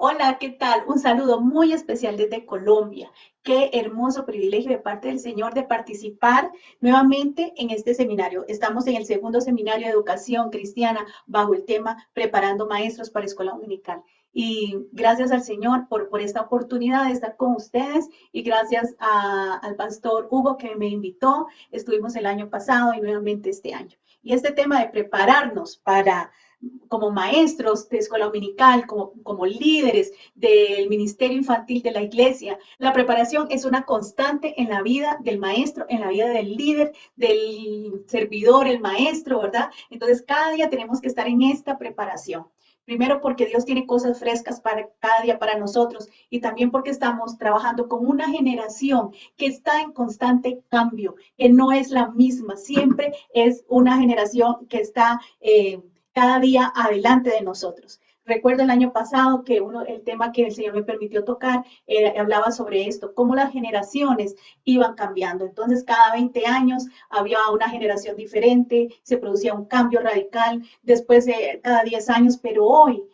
Hola, ¿qué tal? Un saludo muy especial desde Colombia. Qué hermoso privilegio de parte del Señor de participar nuevamente en este seminario. Estamos en el segundo seminario de educación cristiana bajo el tema Preparando Maestros para Escuela Dominical. Y gracias al Señor por esta oportunidad de estar con ustedes y gracias al pastor Hugo que me invitó. Estuvimos el año pasado y nuevamente este año. Y este tema de prepararnos para como maestros de escuela dominical, como líderes del ministerio infantil de la iglesia. La preparación es una constante en la vida del maestro, en la vida del líder, del servidor, el maestro, ¿verdad? Entonces, cada día tenemos que estar en esta preparación. Primero porque Dios tiene cosas frescas para cada día para nosotros y también porque estamos trabajando con una generación que está en constante cambio, que no es la misma, siempre es una generación que está cada día adelante de nosotros. Recuerdo el año pasado que el tema que el Señor me permitió tocar hablaba sobre esto, cómo las generaciones iban cambiando. Entonces, cada 20 años había una generación diferente, se producía un cambio radical, después cada 10 años, pero hoy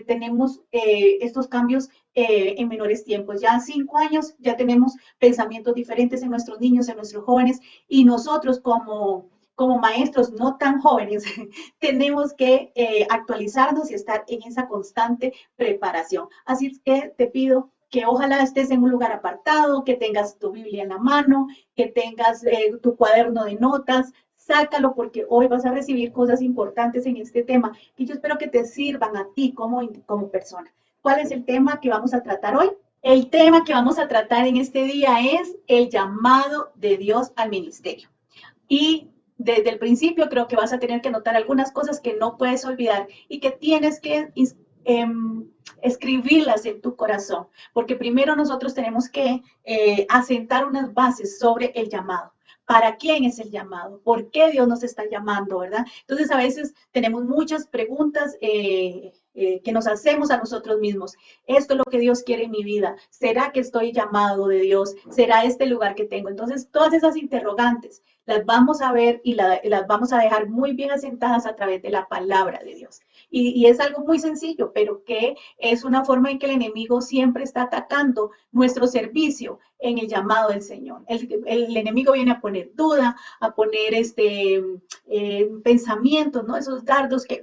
tenemos estos cambios en menores tiempos. Ya 5 años ya tenemos pensamientos diferentes en nuestros niños, en nuestros jóvenes, y nosotros como maestros no tan jóvenes, tenemos que actualizarnos y estar en esa constante preparación. Así es que te pido que ojalá estés en un lugar apartado, que tengas tu Biblia en la mano, que tengas tu cuaderno de notas, sácalo porque hoy vas a recibir cosas importantes en este tema y yo espero que te sirvan a ti como persona. ¿Cuál es el tema que vamos a tratar hoy? El tema que vamos a tratar en este día es el llamado de Dios al ministerio. Y desde el principio creo que vas a tener que notar algunas cosas que no puedes olvidar y que tienes que eh, escribirlas en tu corazón, porque primero nosotros tenemos que asentar unas bases sobre el llamado. ¿Para quién es el llamado? ¿Por qué Dios nos está llamando, verdad? Entonces a veces tenemos muchas preguntas que nos hacemos a nosotros mismos. ¿Esto es lo que Dios quiere en mi vida? ¿Será que estoy llamado de Dios? ¿Será este el lugar que tengo? Entonces todas esas interrogantes las vamos a ver y las vamos a dejar muy bien asentadas a través de la palabra de Dios. Y es algo muy sencillo, pero que es una forma en que el enemigo siempre está atacando nuestro servicio en el llamado del Señor. El enemigo viene a poner duda, a poner pensamientos, ¿no? Esos dardos que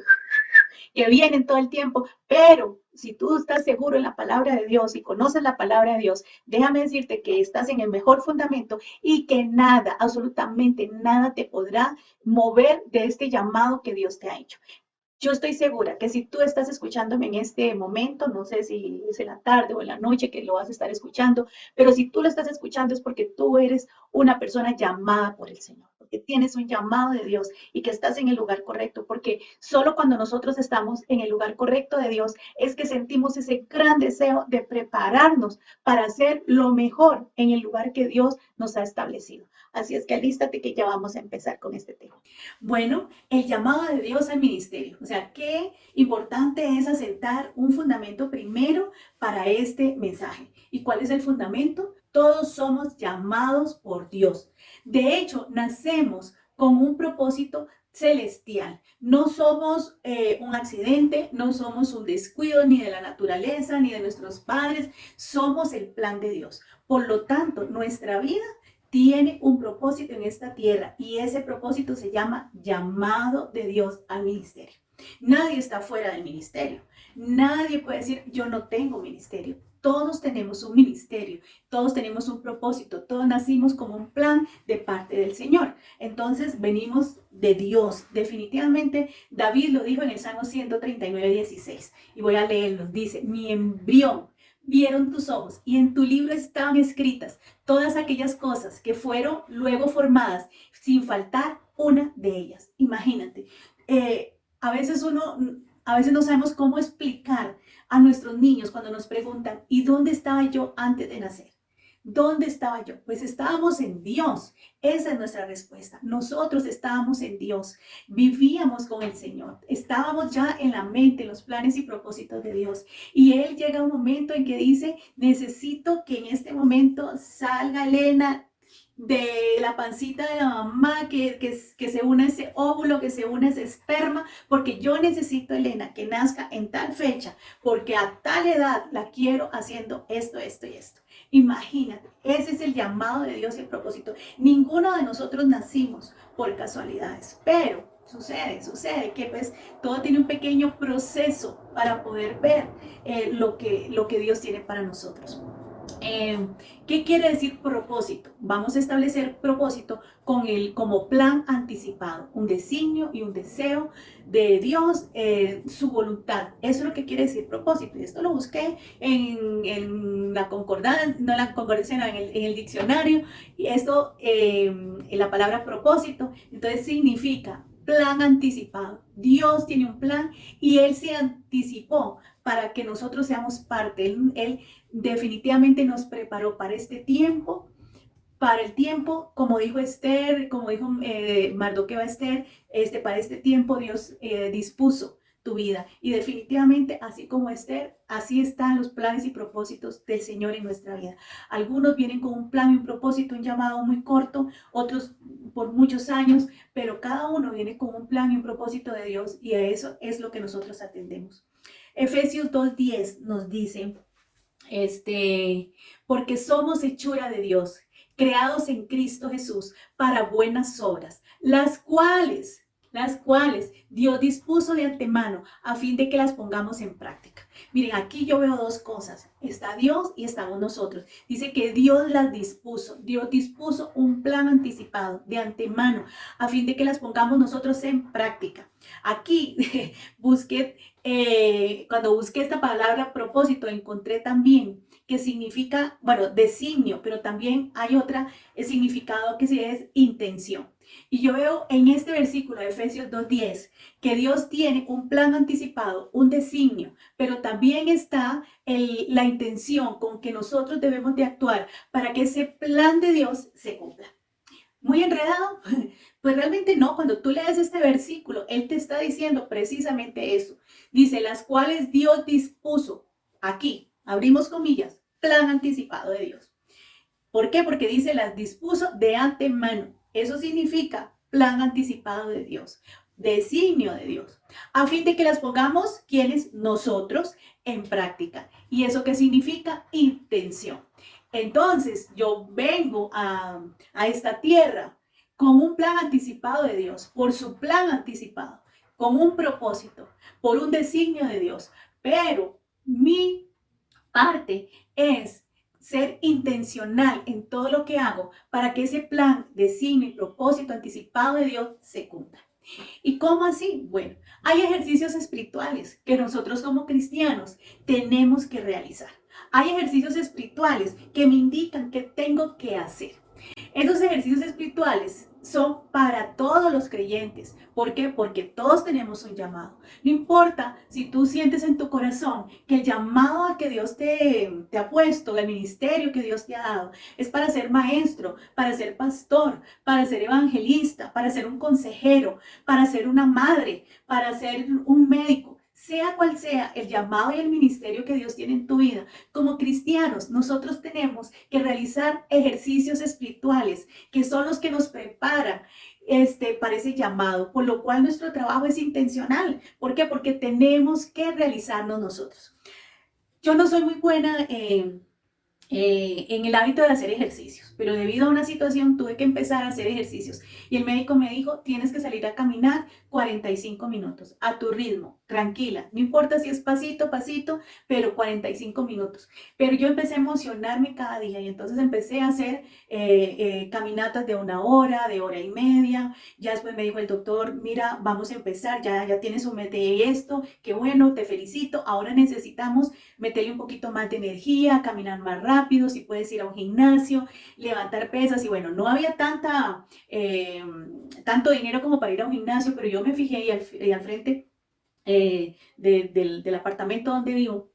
vienen todo el tiempo, pero si tú estás seguro en la palabra de Dios y conoces la palabra de Dios, déjame decirte que estás en el mejor fundamento y que nada, absolutamente nada te podrá mover de este llamado que Dios te ha hecho. Yo estoy segura que si tú estás escuchándome en este momento, no sé si es en la tarde o en la noche que lo vas a estar escuchando, pero si tú lo estás escuchando es porque tú eres una persona llamada por el Señor, porque tienes un llamado de Dios y que estás en el lugar correcto, porque solo cuando nosotros estamos en el lugar correcto de Dios es que sentimos ese gran deseo de prepararnos para hacer lo mejor en el lugar que Dios nos ha establecido. Así es que alístate que ya vamos a empezar con este tema. Bueno, el llamado de Dios al ministerio. O sea, qué importante es asentar un fundamento primero para este mensaje. ¿Y cuál es el fundamento? Todos somos llamados por Dios. De hecho, nacemos con un propósito celestial. No somos un accidente, no somos un descuido ni de la naturaleza, ni de nuestros padres. Somos el plan de Dios. Por lo tanto, nuestra vida tiene un propósito en esta tierra y ese propósito se llama llamado de Dios al ministerio. Nadie está fuera del ministerio. Nadie puede decir, yo no tengo ministerio. Todos tenemos un ministerio, todos tenemos un propósito, todos nacimos como un plan de parte del Señor. Entonces venimos de Dios. Definitivamente David lo dijo en el Salmo 139:16 y voy a leerlo. Dice, mi embrión vieron tus ojos y en tu libro estaban escritas todas aquellas cosas que fueron luego formadas sin faltar una de ellas. Imagínate, a veces a veces no sabemos cómo explicar a nuestros niños cuando nos preguntan, ¿y dónde estaba yo antes de nacer? ¿Dónde estaba yo? Pues estábamos en Dios. Esa es nuestra respuesta. Nosotros estábamos en Dios. Vivíamos con el Señor. Estábamos ya en la mente, en los planes y propósitos de Dios. Y Él llega a un momento en que dice, necesito que en este momento salga Elena de la pancita de la mamá, que se une ese óvulo, que se une ese esperma, porque yo necesito, Elena, que nazca en tal fecha, porque a tal edad la quiero haciendo esto, esto y esto. Imagínate, ese es el llamado de Dios y el propósito. Ninguno de nosotros nacimos por casualidades, pero sucede que pues todo tiene un pequeño proceso para poder ver lo que Dios tiene para nosotros. ¿Qué quiere decir propósito? Vamos a establecer propósito como plan anticipado, un designio y un deseo de Dios, su voluntad. Eso es lo que quiere decir propósito. Y esto lo busqué en la concordancia, no en la concordancia, no, en el diccionario. Y esto, en la palabra propósito, entonces significa plan anticipado. Dios tiene un plan y Él se anticipó para que nosotros seamos parte. Él definitivamente nos preparó para este tiempo, para el tiempo, como dijo Esther, como dijo Mardoqueo a Esther, para este tiempo Dios dispuso tu vida. Y definitivamente, así como Esther, así están los planes y propósitos del Señor en nuestra vida. Algunos vienen con un plan y un propósito, un llamado muy corto, otros por muchos años, pero cada uno viene con un plan y un propósito de Dios y a eso es lo que nosotros atendemos. Efesios 2:10 nos dice, porque somos hechura de Dios, creados en Cristo Jesús para buenas obras, las cuales Dios dispuso de antemano a fin de que las pongamos en práctica. Miren, aquí yo veo dos cosas. Está Dios y estamos nosotros. Dice que Dios las dispuso. Dios dispuso un plan anticipado de antemano a fin de que las pongamos nosotros en práctica. Aquí busqué, cuando busqué esta palabra propósito, encontré también que significa, bueno, designio, pero también hay otra significado que sí es intención. Y yo veo en este versículo de Efesios 2:10 que Dios tiene un plan anticipado, un designio, pero también está la intención con que nosotros debemos de actuar para que ese plan de Dios se cumpla. Muy enredado, pues realmente no. Cuando tú lees este versículo, Él te está diciendo precisamente eso. Dice, las cuales Dios dispuso, aquí, abrimos comillas, plan anticipado de Dios. ¿Por qué? Porque dice, las dispuso de antemano. Eso significa plan anticipado de Dios, designio de Dios, a fin de que las pongamos, ¿quiénes? Nosotros, en práctica. ¿Y eso qué significa? Intención. Entonces, yo vengo a esta tierra con un plan anticipado de Dios, por su plan anticipado, con un propósito, por un designio de Dios. Pero mi parte es ser intencional en todo lo que hago para que ese plan, designio y propósito anticipado de Dios se cumpla. ¿Y cómo así? Bueno, hay ejercicios espirituales que nosotros como cristianos tenemos que realizar. Hay ejercicios espirituales que me indican qué tengo que hacer. Esos ejercicios espirituales son para todos los creyentes. ¿Por qué? Porque todos tenemos un llamado. No importa si tú sientes en tu corazón que el llamado a que Dios te ha puesto, el ministerio que Dios te ha dado, es para ser maestro, para ser pastor, para ser evangelista, para ser un consejero, para ser una madre, para ser un médico. Sea cual sea el llamado y el ministerio que Dios tiene en tu vida, como cristianos, nosotros tenemos que realizar ejercicios espirituales que son los que nos preparan para ese llamado, por lo cual nuestro trabajo es intencional. ¿Por qué? Porque tenemos que realizarnos nosotros. Yo no soy muy buena en el hábito de hacer ejercicios, pero debido a una situación tuve que empezar a hacer ejercicios y el médico me dijo, tienes que salir a caminar 45 minutos a tu ritmo, tranquila, no importa si es pasito, pasito, pero 45 minutos. Pero yo empecé a emocionarme cada día y entonces empecé a hacer caminatas de 1 hora, de 1 hora y media. Ya después me dijo el doctor, mira, vamos a empezar, ya tienes un mes de esto, qué bueno, te felicito, ahora necesitamos meterle un poquito más de energía, caminar más rápido, si puedes ir a un gimnasio, levantar pesas. Y bueno, no había tanto dinero como para ir a un gimnasio, pero yo me fijé ahí al frente del apartamento donde vivo.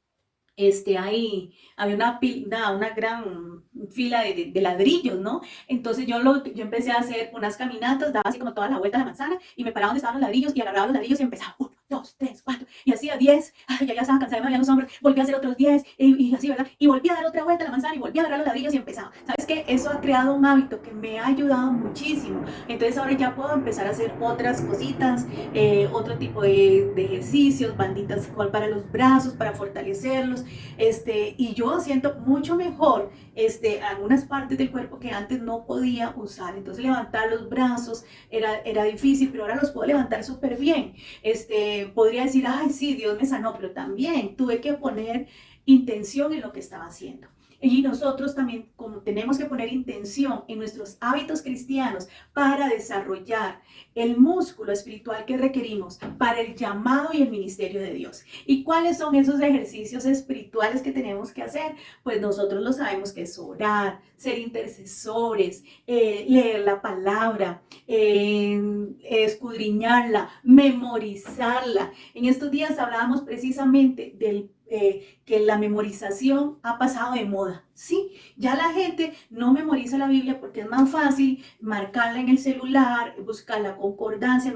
Ahí había una gran fila de ladrillos, ¿no? Entonces yo empecé a hacer unas caminatas, daba así como toda la vuelta a la manzana y me paraba donde estaban los ladrillos y agarraba los ladrillos y empezaba 2, 3, 4, y hacía 10, ya estaba cansada, me dolían los hombros, volví a hacer otros 10, y así, ¿verdad? Y volví a dar otra vuelta a la manzana, y volví a agarrar los ladrillos y empezaba. ¿Sabes qué? Eso ha creado un hábito que me ha ayudado muchísimo. Entonces ahora ya puedo empezar a hacer otras cositas, otro tipo de ejercicios, banditas igual para los brazos, para fortalecerlos, y yo siento mucho mejor, algunas partes del cuerpo que antes no podía usar. Entonces levantar los brazos era difícil, pero ahora los puedo levantar súper bien. Podría decir, ay, sí, Dios me sanó, pero también tuve que poner intención en lo que estaba haciendo. Y nosotros también, como tenemos que poner intención en nuestros hábitos cristianos para desarrollar el músculo espiritual que requerimos para el llamado y el ministerio de Dios. ¿Y cuáles son esos ejercicios espirituales que tenemos que hacer? Pues nosotros lo sabemos que es orar, ser intercesores, leer la palabra, escudriñarla, memorizarla. En estos días hablábamos precisamente del que la memorización ha pasado de moda. Sí, ya la gente no memoriza la Biblia porque es más fácil marcarla en el celular, buscar la concordancia,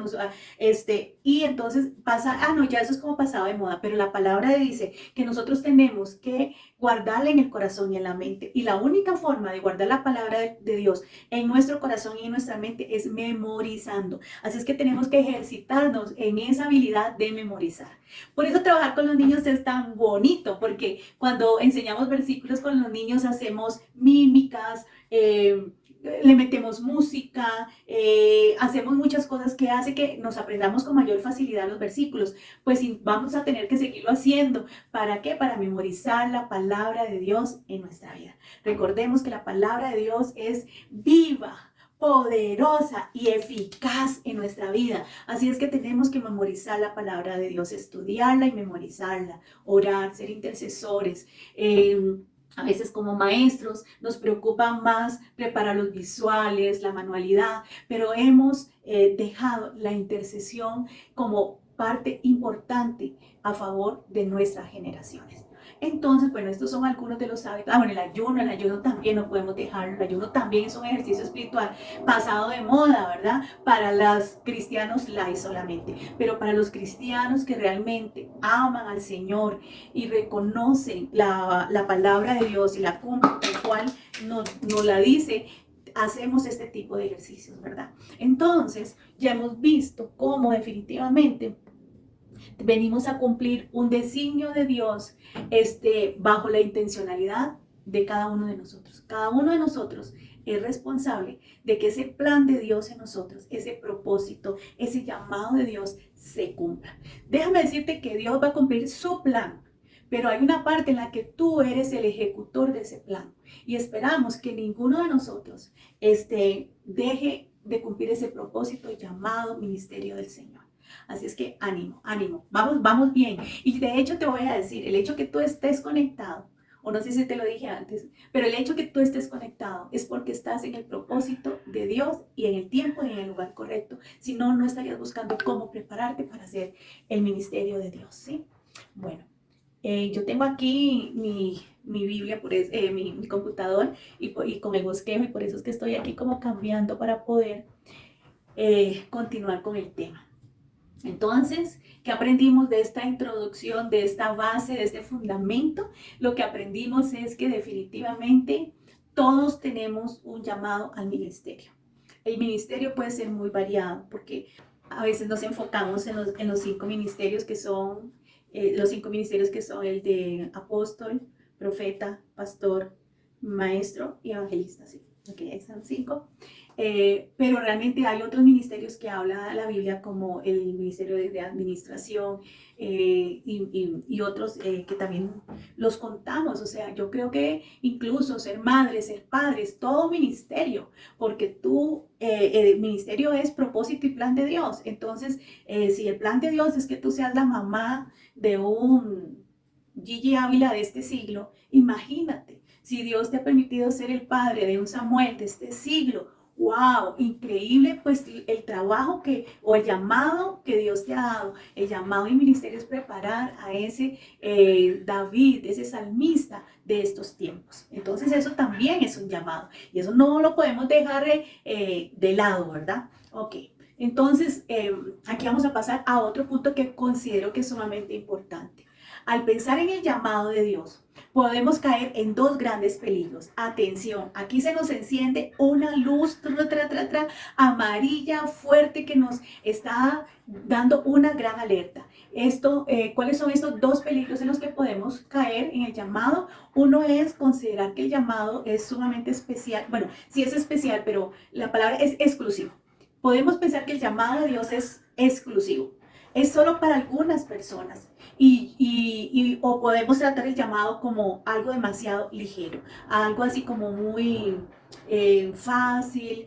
y entonces pasa, no, ya eso es como pasado de moda, pero la palabra dice que nosotros tenemos que guardarla en el corazón y en la mente. Y la única forma de guardar la palabra de Dios en nuestro corazón y en nuestra mente es memorizando. Así es que tenemos que ejercitarnos en esa habilidad de memorizar. Por eso trabajar con los niños es tan bonito, porque cuando enseñamos versículos con los niños hacemos mímicas, le metemos música, hacemos muchas cosas que hace que nos aprendamos con mayor facilidad los versículos. Pues vamos a tener que seguirlo haciendo. ¿Para qué? Para memorizar la palabra de Dios en nuestra vida. Recordemos que la palabra de Dios es viva, poderosa y eficaz en nuestra vida. Así es que tenemos que memorizar la palabra de Dios, estudiarla y memorizarla, orar, ser intercesores. A veces como maestros nos preocupan más preparar los visuales, la manualidad, pero hemos dejado la intercesión como parte importante a favor de nuestras generaciones. Entonces, bueno, estos son algunos de los hábitos. Bueno, el ayuno también no podemos dejarlo. El ayuno también es un ejercicio espiritual pasado de moda, ¿verdad? Para los cristianos light solamente, pero para los cristianos que realmente aman al Señor y reconocen la palabra de Dios y la cumplen tal cual nos la dice, hacemos este tipo de ejercicios, ¿verdad? Entonces, ya hemos visto cómo definitivamente venimos a cumplir un designio de Dios, bajo la intencionalidad de cada uno de nosotros. Cada uno de nosotros es responsable de que ese plan de Dios en nosotros, ese propósito, ese llamado de Dios se cumpla. Déjame decirte que Dios va a cumplir su plan, pero hay una parte en la que tú eres el ejecutor de ese plan y esperamos que ninguno de nosotros deje de cumplir ese propósito llamado ministerio del Señor. Así es que ánimo, ánimo, vamos bien. Y de hecho te voy a decir, el hecho que tú estés conectado, o no sé si te lo dije antes, pero el hecho que tú estés conectado es porque estás en el propósito de Dios y en el tiempo y en el lugar correcto. Si no, no estarías buscando cómo prepararte para hacer el ministerio de Dios, ¿sí? Bueno, yo tengo aquí mi Biblia, mi computador y con el bosquejo, y por eso es que estoy aquí como cambiando para poder continuar con el tema. Entonces, ¿qué aprendimos de esta introducción, de esta base, de este fundamento? Lo que aprendimos es que definitivamente todos tenemos un llamado al ministerio. El ministerio puede ser muy variado porque a veces nos enfocamos en los 5 ministerios que son el de apóstol, profeta, pastor, maestro y evangelista. ¿Sí? Okay, ahí están 5. Pero realmente hay otros ministerios que habla la Biblia, como el ministerio de administración, y otros que también los contamos. O sea, yo creo que incluso ser madre, ser padre, es todo ministerio, porque el ministerio es propósito y plan de Dios. Entonces, si el plan de Dios es que tú seas la mamá de un Gigi Ávila de este siglo, imagínate, si Dios te ha permitido ser el padre de un Samuel de este siglo. ¡Wow! Increíble, pues el trabajo o el llamado que Dios te ha dado. El llamado y ministerio es preparar a ese David, ese salmista de estos tiempos. Entonces eso también es un llamado y eso no lo podemos dejar de lado, ¿verdad? Ok, Entonces, aquí vamos a pasar a otro punto que considero que es sumamente importante. Al pensar en el llamado de Dios, podemos caer en dos grandes peligros. Atención, aquí se nos enciende una luz amarilla fuerte que nos está dando una gran alerta. ¿Cuáles son estos dos peligros en los que podemos caer en el llamado? Uno es considerar que el llamado es sumamente especial. Bueno, sí es especial, pero la palabra es exclusivo. Podemos pensar que el llamado de Dios es exclusivo, es solo para algunas personas. O podemos tratar el llamado como algo demasiado ligero, algo así como muy fácil,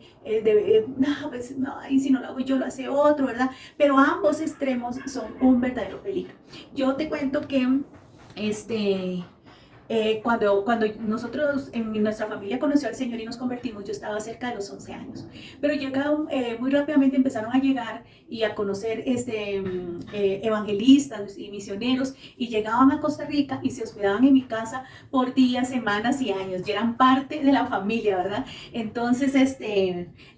no, pues, no, y si no lo hago yo lo hace otro, ¿verdad? Pero ambos extremos son un verdadero peligro. Yo te cuento que este, cuando nosotros en nuestra familia conoció al Señor y nos convertimos, yo estaba cerca de los 11 años, pero llegaron, muy rápidamente empezaron a llegar y a conocer evangelistas y misioneros, y llegaban a Costa Rica y se hospedaban en mi casa por días, semanas y años, y eran parte de la familia, ¿verdad? Entonces,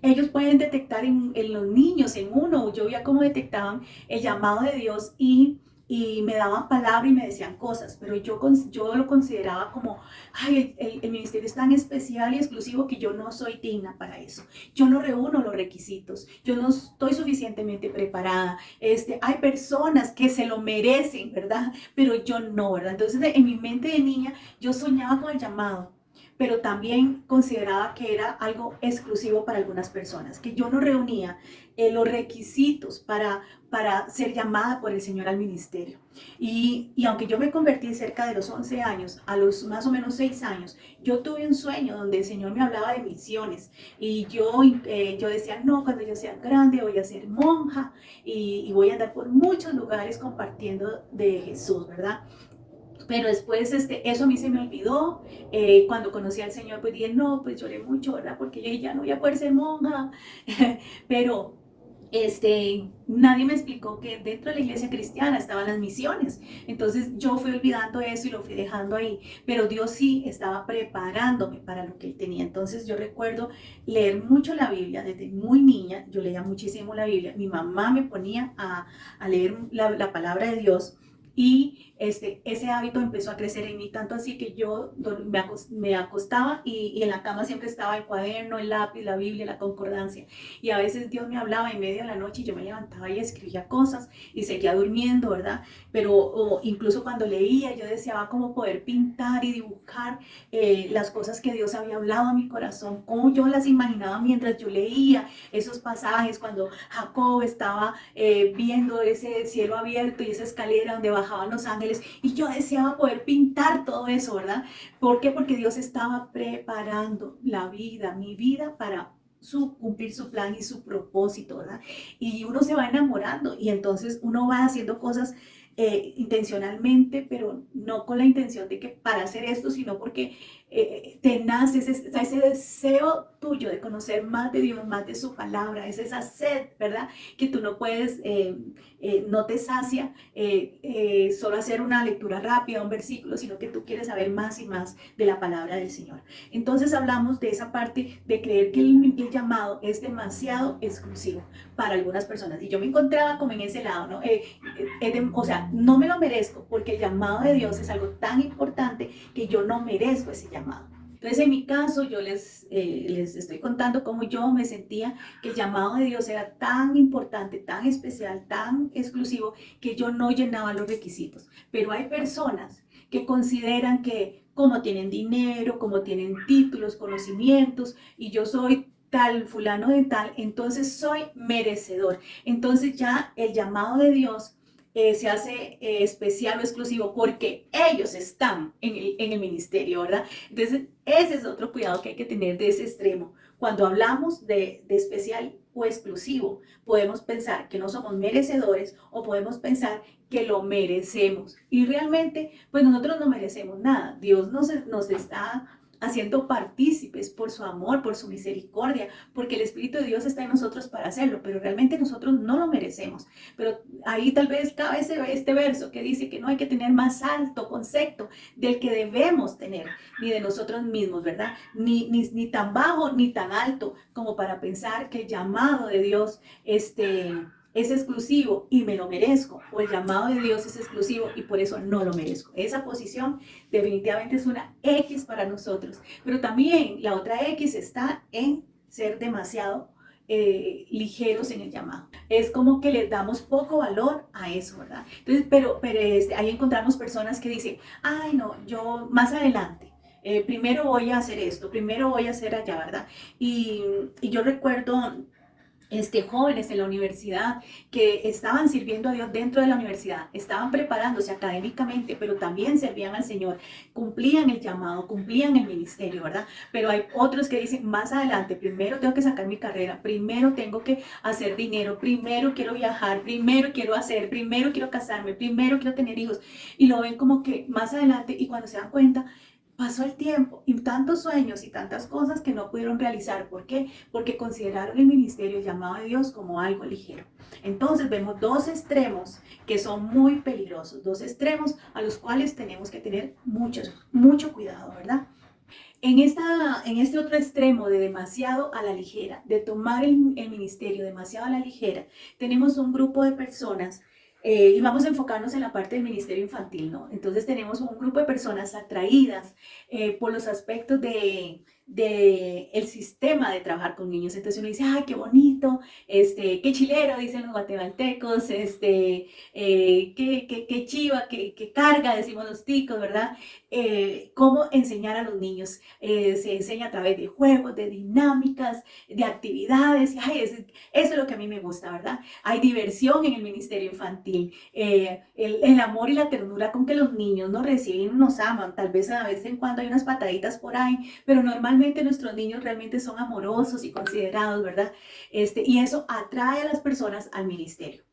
ellos pueden detectar en los niños, en uno, yo veía cómo detectaban el llamado de Dios, y me daban palabra y me decían cosas, pero yo lo consideraba como, ay, el ministerio es tan especial y exclusivo que yo no soy digna para eso. Yo no reúno los requisitos, yo no estoy suficientemente preparada. Hay personas que se lo merecen, ¿verdad? Pero yo no, ¿verdad? Entonces, en mi mente de niña, yo soñaba con el llamado, pero también consideraba que era algo exclusivo para algunas personas, que yo no reunía los requisitos para ser llamada por el Señor al ministerio. Y aunque yo me convertí cerca de los 11 años, a los más o menos 6 años, yo tuve un sueño donde el Señor me hablaba de misiones, y yo decía, no, cuando yo sea grande voy a ser monja, y voy a andar por muchos lugares compartiendo de Jesús, ¿verdad? Pero después eso a mí se me olvidó. Cuando conocí al Señor, pues dije, no, pues lloré mucho, ¿verdad? Porque yo ya no voy a poder ser monja. Pero nadie me explicó que dentro de la iglesia cristiana estaban las misiones. Entonces yo fui olvidando eso y lo fui dejando ahí. Pero Dios sí estaba preparándome para lo que Él tenía. Entonces yo recuerdo leer mucho la Biblia desde muy niña. Yo leía muchísimo la Biblia. Mi mamá me ponía a leer la palabra de Dios. Y ese hábito empezó a crecer en mí, tanto así que yo me acostaba, y en la cama siempre estaba el cuaderno, el lápiz, la Biblia, la concordancia. Y a veces Dios me hablaba en medio de la noche y yo me levantaba y escribía cosas y seguía durmiendo, ¿verdad? Pero incluso cuando leía, yo deseaba como poder pintar y dibujar las cosas que Dios había hablado a mi corazón, como yo las imaginaba mientras yo leía esos pasajes, cuando Jacob estaba viendo ese cielo abierto y esa escalera donde bajaban los ángeles, y yo deseaba poder pintar todo eso, ¿verdad? ¿Por qué? Porque Dios estaba preparando la vida, mi vida, para cumplir su plan y su propósito, ¿verdad? Y uno se va enamorando, y entonces uno va haciendo cosas intencionalmente, pero no con la intención de que para hacer esto, sino porque te nace ese deseo tuyo de conocer más de Dios, más de su palabra, es esa sed, ¿verdad? Que tú no puedes, no te sacia solo hacer una lectura rápida, un versículo, sino que tú quieres saber más y más de la palabra del Señor. Entonces hablamos de esa parte de creer que el llamado es demasiado exclusivo para algunas personas. Y yo me encontraba como en ese lado, ¿no? O sea, no me lo merezco, porque el llamado de Dios es algo tan importante que yo no merezco ese llamado. Entonces, en mi caso, yo les estoy contando cómo yo me sentía que el llamado de Dios era tan importante, tan especial, tan exclusivo, que yo no llenaba los requisitos. Pero hay personas que consideran que como tienen dinero, como tienen títulos, conocimientos, y yo soy tal, fulano de tal, entonces soy merecedor. Entonces ya el llamado de Dios se hace especial o exclusivo porque ellos están en el ministerio, ¿verdad? Entonces, ese es otro cuidado que hay que tener de ese extremo. Cuando hablamos de especial o exclusivo, podemos pensar que no somos merecedores, o podemos pensar que lo merecemos. Y realmente, pues nosotros no merecemos nada. Dios nos está haciendo partícipes por su amor, por su misericordia, porque el Espíritu de Dios está en nosotros para hacerlo, pero realmente nosotros no lo merecemos. Pero ahí tal vez cabe este verso que dice que no hay que tener más alto concepto del que debemos tener, ni de nosotros mismos, ¿verdad? Ni tan bajo ni tan alto como para pensar que el llamado de Dios es exclusivo y me lo merezco, o el llamado de Dios es exclusivo y por eso no lo merezco. Esa posición definitivamente es una X para nosotros, pero también la otra X está en ser demasiado ligeros en el llamado. Es como que le damos poco valor a eso, ¿verdad? Entonces, pero ahí encontramos personas que dicen, ay, no, yo más adelante. Primero voy a hacer esto, primero voy a hacer allá, ¿verdad? Y yo recuerdo jóvenes en la universidad que estaban sirviendo a Dios dentro de la universidad, estaban preparándose académicamente, pero también servían al Señor, cumplían el llamado, cumplían el ministerio, ¿verdad? Pero hay otros que dicen, más adelante, primero tengo que sacar mi carrera, primero tengo que hacer dinero, primero quiero viajar, primero quiero hacer, primero quiero casarme, primero quiero tener hijos, y lo ven como que más adelante, y cuando se dan cuenta, pasó el tiempo y tantos sueños y tantas cosas que no pudieron realizar. ¿Por qué? Porque consideraron el ministerio, el llamado de Dios, como algo ligero. Entonces vemos dos extremos que son muy peligrosos, dos extremos a los cuales tenemos que tener mucho cuidado, ¿verdad? En este otro extremo de demasiado a la ligera, de tomar el ministerio demasiado a la ligera, tenemos un grupo de personas y vamos a enfocarnos en la parte del ministerio infantil, ¿no? Entonces tenemos un grupo de personas atraídas por los aspectos de el sistema de trabajar con niños. Entonces uno dice, ay, qué bonito, qué chilero, dicen los guatemaltecos, qué chiva, qué carga, decimos los ticos, ¿verdad? Cómo enseñar a los niños. Se enseña a través de juegos, de dinámicas, de actividades. Ay, eso es lo que a mí me gusta, ¿verdad? Hay diversión en el ministerio infantil. El amor y la ternura con que los niños nos reciben, nos aman. Tal vez a vez en cuando hay unas pataditas por ahí, pero normalmente nuestros niños realmente son amorosos y considerados, ¿verdad? Y eso atrae a las personas al ministerio.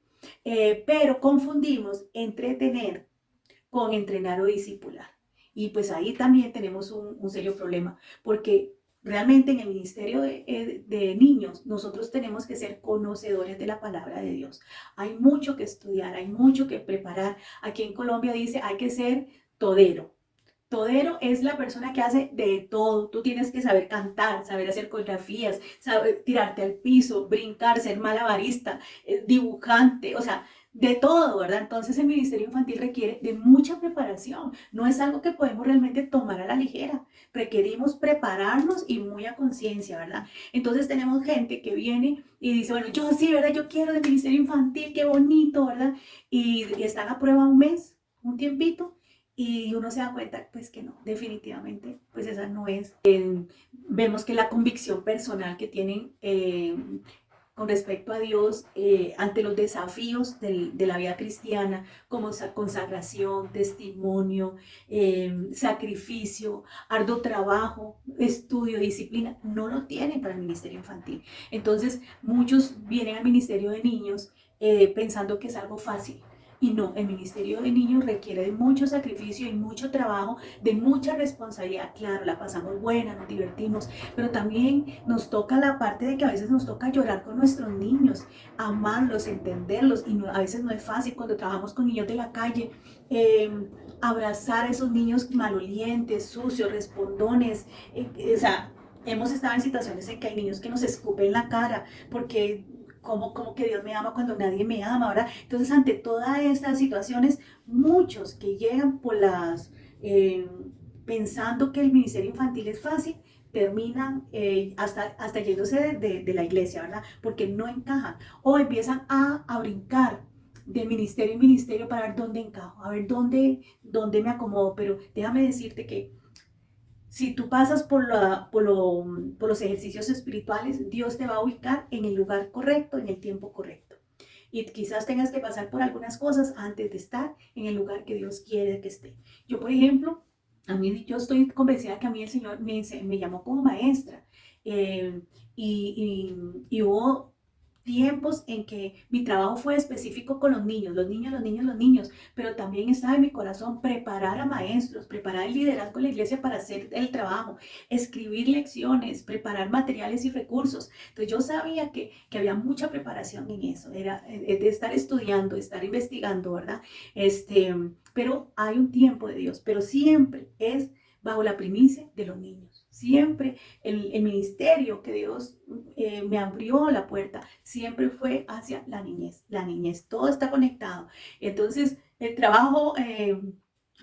Pero confundimos entretener con entrenar o discipular. Y pues ahí también tenemos un serio problema, porque realmente en el ministerio de niños nosotros tenemos que ser conocedores de la palabra de Dios. Hay mucho que estudiar, hay mucho que preparar. Aquí en Colombia dice, hay que ser todero. Todero es la persona que hace de todo. Tú tienes que saber cantar, saber hacer coreografías, saber tirarte al piso, brincar, ser malabarista, dibujante, o sea, de todo, ¿verdad? Entonces el ministerio infantil requiere de mucha preparación. No es algo que podemos realmente tomar a la ligera. Requerimos prepararnos y muy a conciencia, ¿verdad? Entonces tenemos gente que viene y dice, bueno, yo sí, ¿verdad? Yo quiero del ministerio infantil, qué bonito, ¿verdad? Y están a prueba un mes, un tiempito y uno se da cuenta, pues que no, definitivamente, pues esa no es. Vemos que la convicción personal que tienen con respecto a Dios ante los desafíos de la vida cristiana, como consagración, testimonio, sacrificio, arduo trabajo, estudio, disciplina, no lo tienen para el ministerio infantil. Entonces, muchos vienen al ministerio de niños pensando que es algo fácil. Y no, el ministerio de niños requiere de mucho sacrificio y mucho trabajo, de mucha responsabilidad. Claro, la pasamos buena, nos divertimos, pero también nos toca la parte de que a veces nos toca llorar con nuestros niños, amarlos, entenderlos, y a veces no es fácil cuando trabajamos con niños de la calle. Abrazar a esos niños malolientes, sucios, respondones, o sea, hemos estado en situaciones en que hay niños que nos escupen la cara porque como que Dios me ama cuando nadie me ama, ¿verdad? Entonces, ante todas estas situaciones, muchos que llegan por pensando que el ministerio infantil es fácil, terminan hasta yéndose de la iglesia, ¿verdad? Porque no encajan o empiezan a brincar de ministerio en ministerio para ver dónde encajo, a ver dónde me acomodo, pero déjame decirte que si tú pasas por los ejercicios espirituales, Dios te va a ubicar en el lugar correcto, en el tiempo correcto. Y quizás tengas que pasar por algunas cosas antes de estar en el lugar que Dios quiere que esté. Yo, por ejemplo, yo estoy convencida que a mí el Señor me llamó como maestra. Y hubo tiempos en que mi trabajo fue específico con los niños, los niños, pero también estaba en mi corazón preparar a maestros, preparar el liderazgo de la iglesia para hacer el trabajo, escribir lecciones, preparar materiales y recursos. Entonces yo sabía que había mucha preparación en eso, era de estar estudiando, estar investigando, ¿verdad? Pero hay un tiempo de Dios, pero siempre es bajo la primicia de los niños. Siempre el ministerio que Dios me abrió la puerta, siempre fue hacia la niñez. La niñez, todo está conectado. Entonces, el trabajo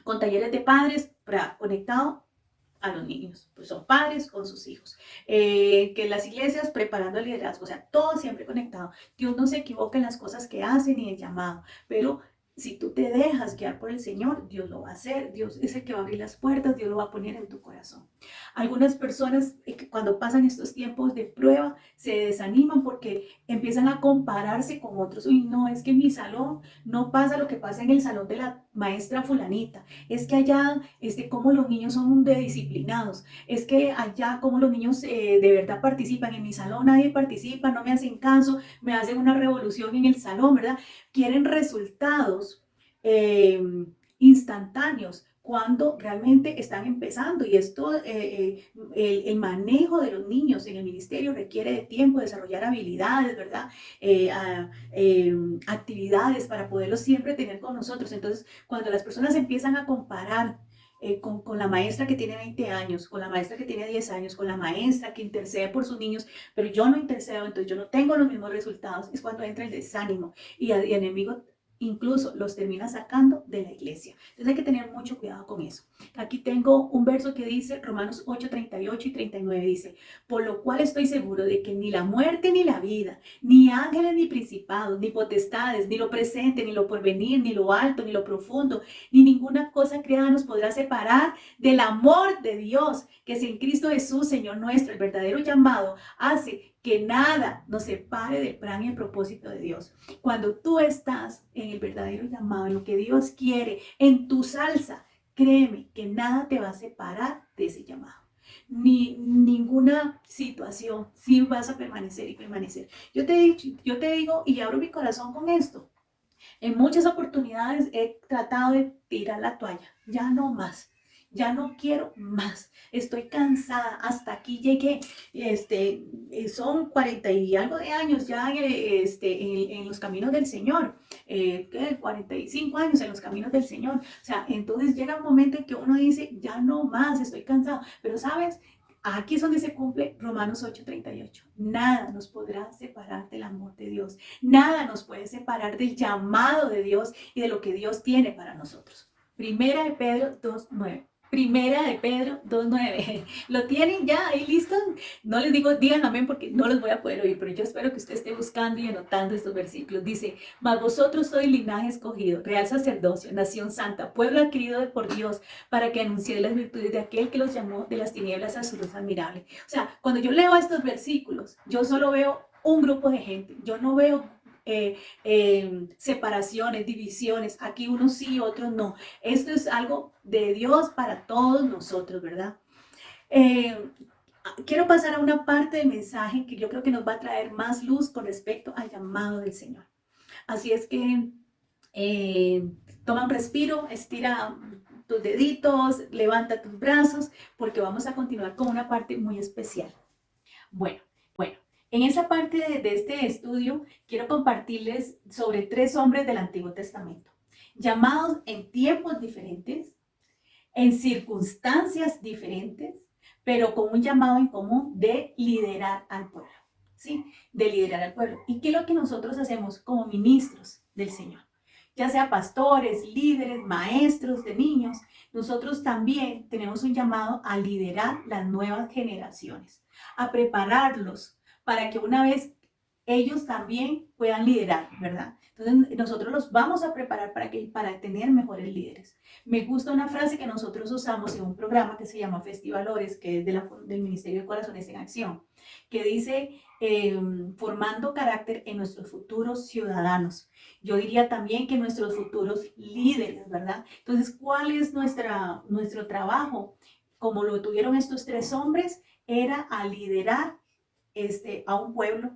con talleres de padres conectado a los niños, pues son padres con sus hijos, que las iglesias preparando el liderazgo, o sea, todo siempre conectado. Dios no se equivoca en las cosas que hace ni en el llamado, pero si tú te dejas guiar por el Señor, Dios lo va a hacer, Dios es el que va a abrir las puertas, Dios lo va a poner en tu corazón. Algunas personas cuando pasan estos tiempos de prueba se desaniman porque empiezan a compararse con otros. Uy, no, es que en mi salón no pasa lo que pasa en el salón de la maestra fulanita. Es que allá, como los niños son de disciplinados. Es que allá, como los niños de verdad participan. En mi salón nadie participa, no me hacen caso, me hacen una revolución en el salón, ¿verdad? Quieren resultados eh, instantáneos cuando realmente están empezando y esto, el manejo de los niños en el ministerio requiere de tiempo, desarrollar habilidades, ¿verdad? Actividades para poderlos siempre tener con nosotros. Entonces, cuando las personas empiezan a comparar con la maestra que tiene 20 años, con la maestra que tiene 10 años, con la maestra que intercede por sus niños, pero yo no intercedo, entonces yo no tengo los mismos resultados, es cuando entra el desánimo y el enemigo incluso los termina sacando de la iglesia. Entonces hay que tener mucho cuidado con eso. Aquí tengo un verso que dice, Romanos 8, 38 y 39, dice, por lo cual estoy seguro de que ni la muerte ni la vida, ni ángeles ni principados, ni potestades, ni lo presente, ni lo porvenir, ni lo alto, ni lo profundo, ni ninguna cosa creada nos podrá separar del amor de Dios, que es en Cristo Jesús, Señor nuestro. El verdadero llamado hace que nada nos separe del plan y el propósito de Dios. Cuando tú estás en el verdadero llamado, en lo que Dios quiere, en tu salsa, créeme que nada te va a separar de ese llamado. Ni ninguna situación, si vas a permanecer y permanecer. Yo te digo y abro mi corazón con esto. En muchas oportunidades he tratado de tirar la toalla, ya no más. Ya no quiero más, estoy cansada, hasta aquí llegué, son 40 y algo de años ya en los caminos del Señor, 45 años en los caminos del Señor, o sea, entonces llega un momento en que uno dice, ya no más, estoy cansado, pero sabes, aquí es donde se cumple Romanos 8:38. Nada nos podrá separar del amor de Dios. Nada nos puede separar del llamado de Dios y de lo que Dios tiene para nosotros. Primera de Pedro 2:9. Primera de Pedro 2:9. ¿Lo tienen ya ahí listo? No les digo, digan amén porque no los voy a poder oír, pero yo espero que usted esté buscando y anotando estos versículos. Dice, mas vosotros sois linaje escogido, real sacerdocio, nación santa, pueblo adquirido por Dios, para que anunciéis las virtudes de aquel que los llamó de las tinieblas a su luz admirable. O sea, cuando yo leo estos versículos, yo solo veo un grupo de gente, yo no veo separaciones, divisiones, aquí unos sí, otros no. Esto es algo de Dios para todos nosotros, ¿verdad? Quiero pasar a una parte del mensaje que yo creo que nos va a traer más luz con respecto al llamado del Señor. Así es que toma un respiro, estira tus deditos, levanta tus brazos, porque vamos a continuar con una parte muy especial. Bueno, en esa parte de este estudio quiero compartirles sobre 3 hombres del Antiguo Testamento, llamados en tiempos diferentes, en circunstancias diferentes, pero con un llamado en común de liderar al pueblo, ¿sí? De liderar al pueblo. ¿Y qué es lo que nosotros hacemos como ministros del Señor? Ya sea pastores, líderes, maestros de niños, nosotros también tenemos un llamado a liderar las nuevas generaciones, a prepararlos para que una vez ellos también puedan liderar, ¿verdad? Entonces nosotros los vamos a preparar para tener mejores líderes. Me gusta una frase que nosotros usamos en un programa que se llama Festivalores, que es del Ministerio de Corazones en Acción, que dice formando carácter en nuestros futuros ciudadanos. Yo diría también que nuestros futuros líderes, ¿verdad? Entonces, ¿cuál es nuestro trabajo? Como lo tuvieron estos 3 hombres, era a liderar a un pueblo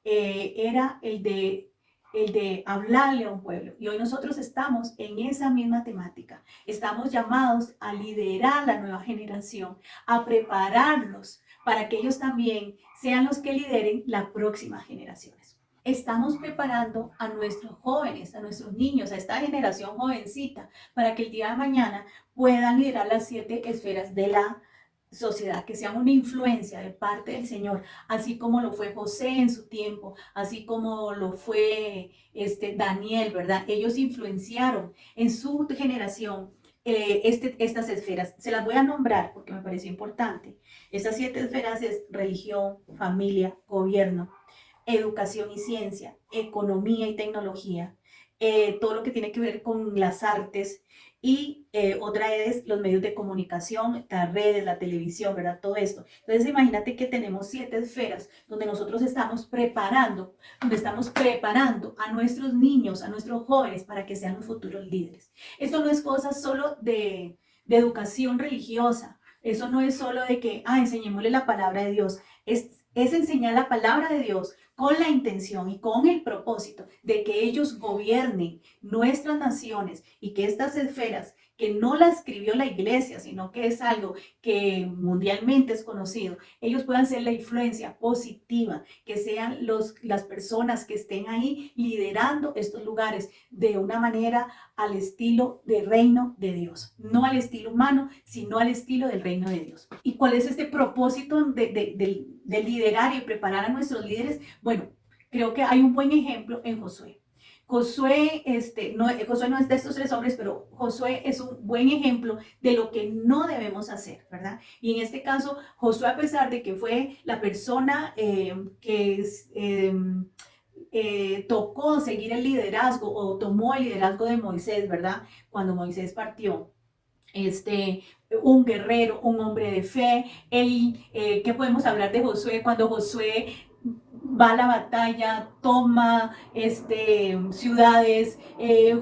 era el de hablarle a un pueblo. Y hoy nosotros estamos en esa misma temática. Estamos llamados a liderar la nueva generación, a prepararlos para que ellos también sean los que lideren las próximas generaciones. Estamos preparando a nuestros jóvenes, a nuestros niños, a esta generación jovencita, para que el día de mañana puedan liderar las 7 esferas de la sociedad, que sea una influencia de parte del Señor, así como lo fue José en su tiempo, así como lo fue Daniel, ¿verdad? Ellos influenciaron en su generación estas esferas. Se las voy a nombrar porque me parece importante. Estas 7 esferas es religión, familia, gobierno, educación y ciencia, economía y tecnología, todo lo que tiene que ver con las artes y otra es los medios de comunicación, las redes, la televisión, ¿verdad? Todo esto. Entonces imagínate que tenemos 7 esferas donde nosotros estamos preparando a nuestros niños, a nuestros jóvenes para que sean los futuros líderes. Esto no es cosa solo de educación religiosa. Eso no es solo de que, enseñémosle la palabra de Dios. Es enseñar la palabra de Dios con la intención y con el propósito de que ellos gobiernen nuestras naciones y que estas esferas, que no la escribió la iglesia, sino que es algo que mundialmente es conocido, ellos puedan ser la influencia positiva, que sean las personas que estén ahí liderando estos lugares de una manera al estilo del reino de Dios, no al estilo humano, sino al estilo del reino de Dios. ¿Y cuál es este propósito de liderar y preparar a nuestros líderes? Bueno, creo que hay un buen ejemplo en Josué. Josué no es de estos 3 hombres, pero Josué es un buen ejemplo de lo que no debemos hacer, ¿verdad? Y en este caso, Josué, a pesar de que fue la persona tocó seguir el liderazgo o tomó el liderazgo de Moisés, ¿verdad? Cuando Moisés partió, un guerrero, un hombre de fe. ¿Qué podemos hablar de Josué? Cuando Josué va a la batalla, toma ciudades,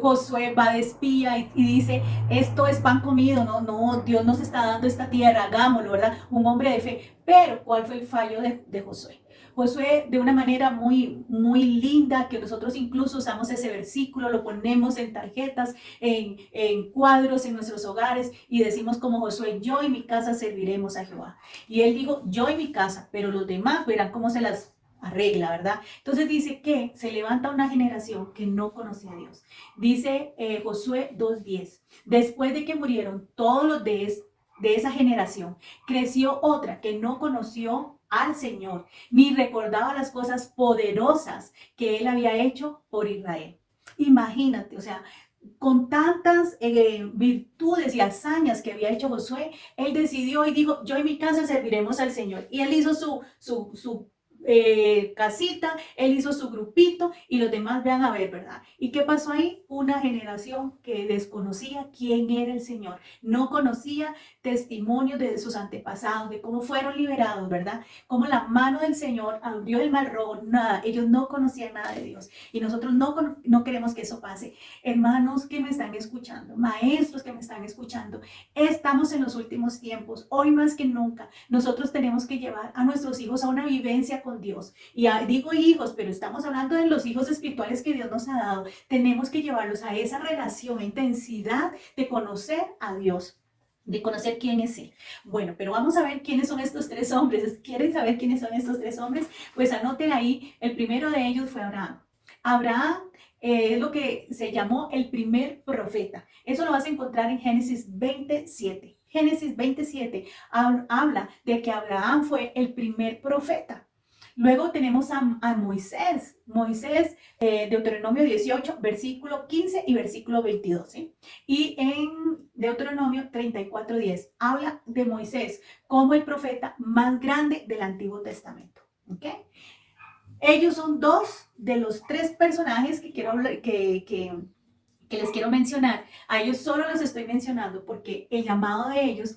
Josué va de espía y dice, esto es pan comido, no, Dios nos está dando esta tierra, hagámoslo, ¿verdad? Un hombre de fe. Pero, ¿cuál fue el fallo de Josué? Josué, de una manera muy, muy linda, que nosotros incluso usamos ese versículo, lo ponemos en tarjetas, en cuadros en nuestros hogares y decimos como Josué, yo y mi casa serviremos a Jehová. Y él dijo, yo y mi casa, pero los demás verán cómo se las arregla, ¿verdad? Entonces dice que se levanta una generación que no conocía a Dios. Dice Josué 2:10, después de que murieron todos los de esa generación, creció otra que no conoció al Señor, ni recordaba las cosas poderosas que él había hecho por Israel. Imagínate, o sea, con tantas virtudes y hazañas que había hecho Josué, él decidió y dijo, yo y mi casa serviremos al Señor. Y él hizo su casita, él hizo su grupito y los demás vean a ver, ¿verdad? ¿Y qué pasó ahí? Una generación que desconocía quién era el Señor, no conocía testimonios de sus antepasados, de cómo fueron liberados, ¿verdad? Cómo la mano del Señor abrió el mar rojo, nada, ellos no conocían nada de Dios y nosotros no queremos que eso pase. Hermanos que me están escuchando, maestros que me están escuchando, estamos en los últimos tiempos, hoy más que nunca, nosotros tenemos que llevar a nuestros hijos a una vivencia con Dios. Y digo hijos, pero estamos hablando de los hijos espirituales que Dios nos ha dado. Tenemos que llevarlos a esa relación, intensidad de conocer a Dios, de conocer quién es Él. Bueno, pero vamos a ver quiénes son estos 3 hombres. ¿Quieren saber quiénes son estos 3 hombres? Pues anoten ahí, el primero de ellos fue Abraham. Abraham es lo que se llamó el primer profeta. Eso lo vas a encontrar en Génesis 27. Génesis 27 habla de que Abraham fue el primer profeta. Luego tenemos a Moisés. Moisés, Deuteronomio 18, versículo 15 y versículo 22. ¿Sí? Y en Deuteronomio 34:10 habla de Moisés como el profeta más grande del Antiguo Testamento. ¿Ok? Ellos son 2 de los 3 personajes que quiero hablar, que les quiero mencionar. A ellos solo los estoy mencionando porque el llamado de ellos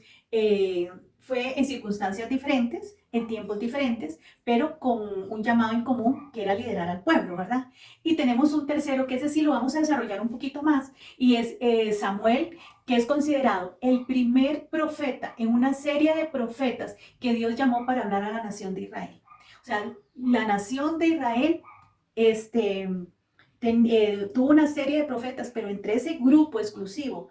fue en circunstancias diferentes, en tiempos diferentes, pero con un llamado en común que era liderar al pueblo, ¿verdad? Y tenemos un tercero que ese sí lo vamos a desarrollar un poquito más y es Samuel, que es considerado el primer profeta en una serie de profetas que Dios llamó para hablar a la nación de Israel. O sea, la nación de Israel, este, tuvo una serie de profetas, pero entre ese grupo exclusivo,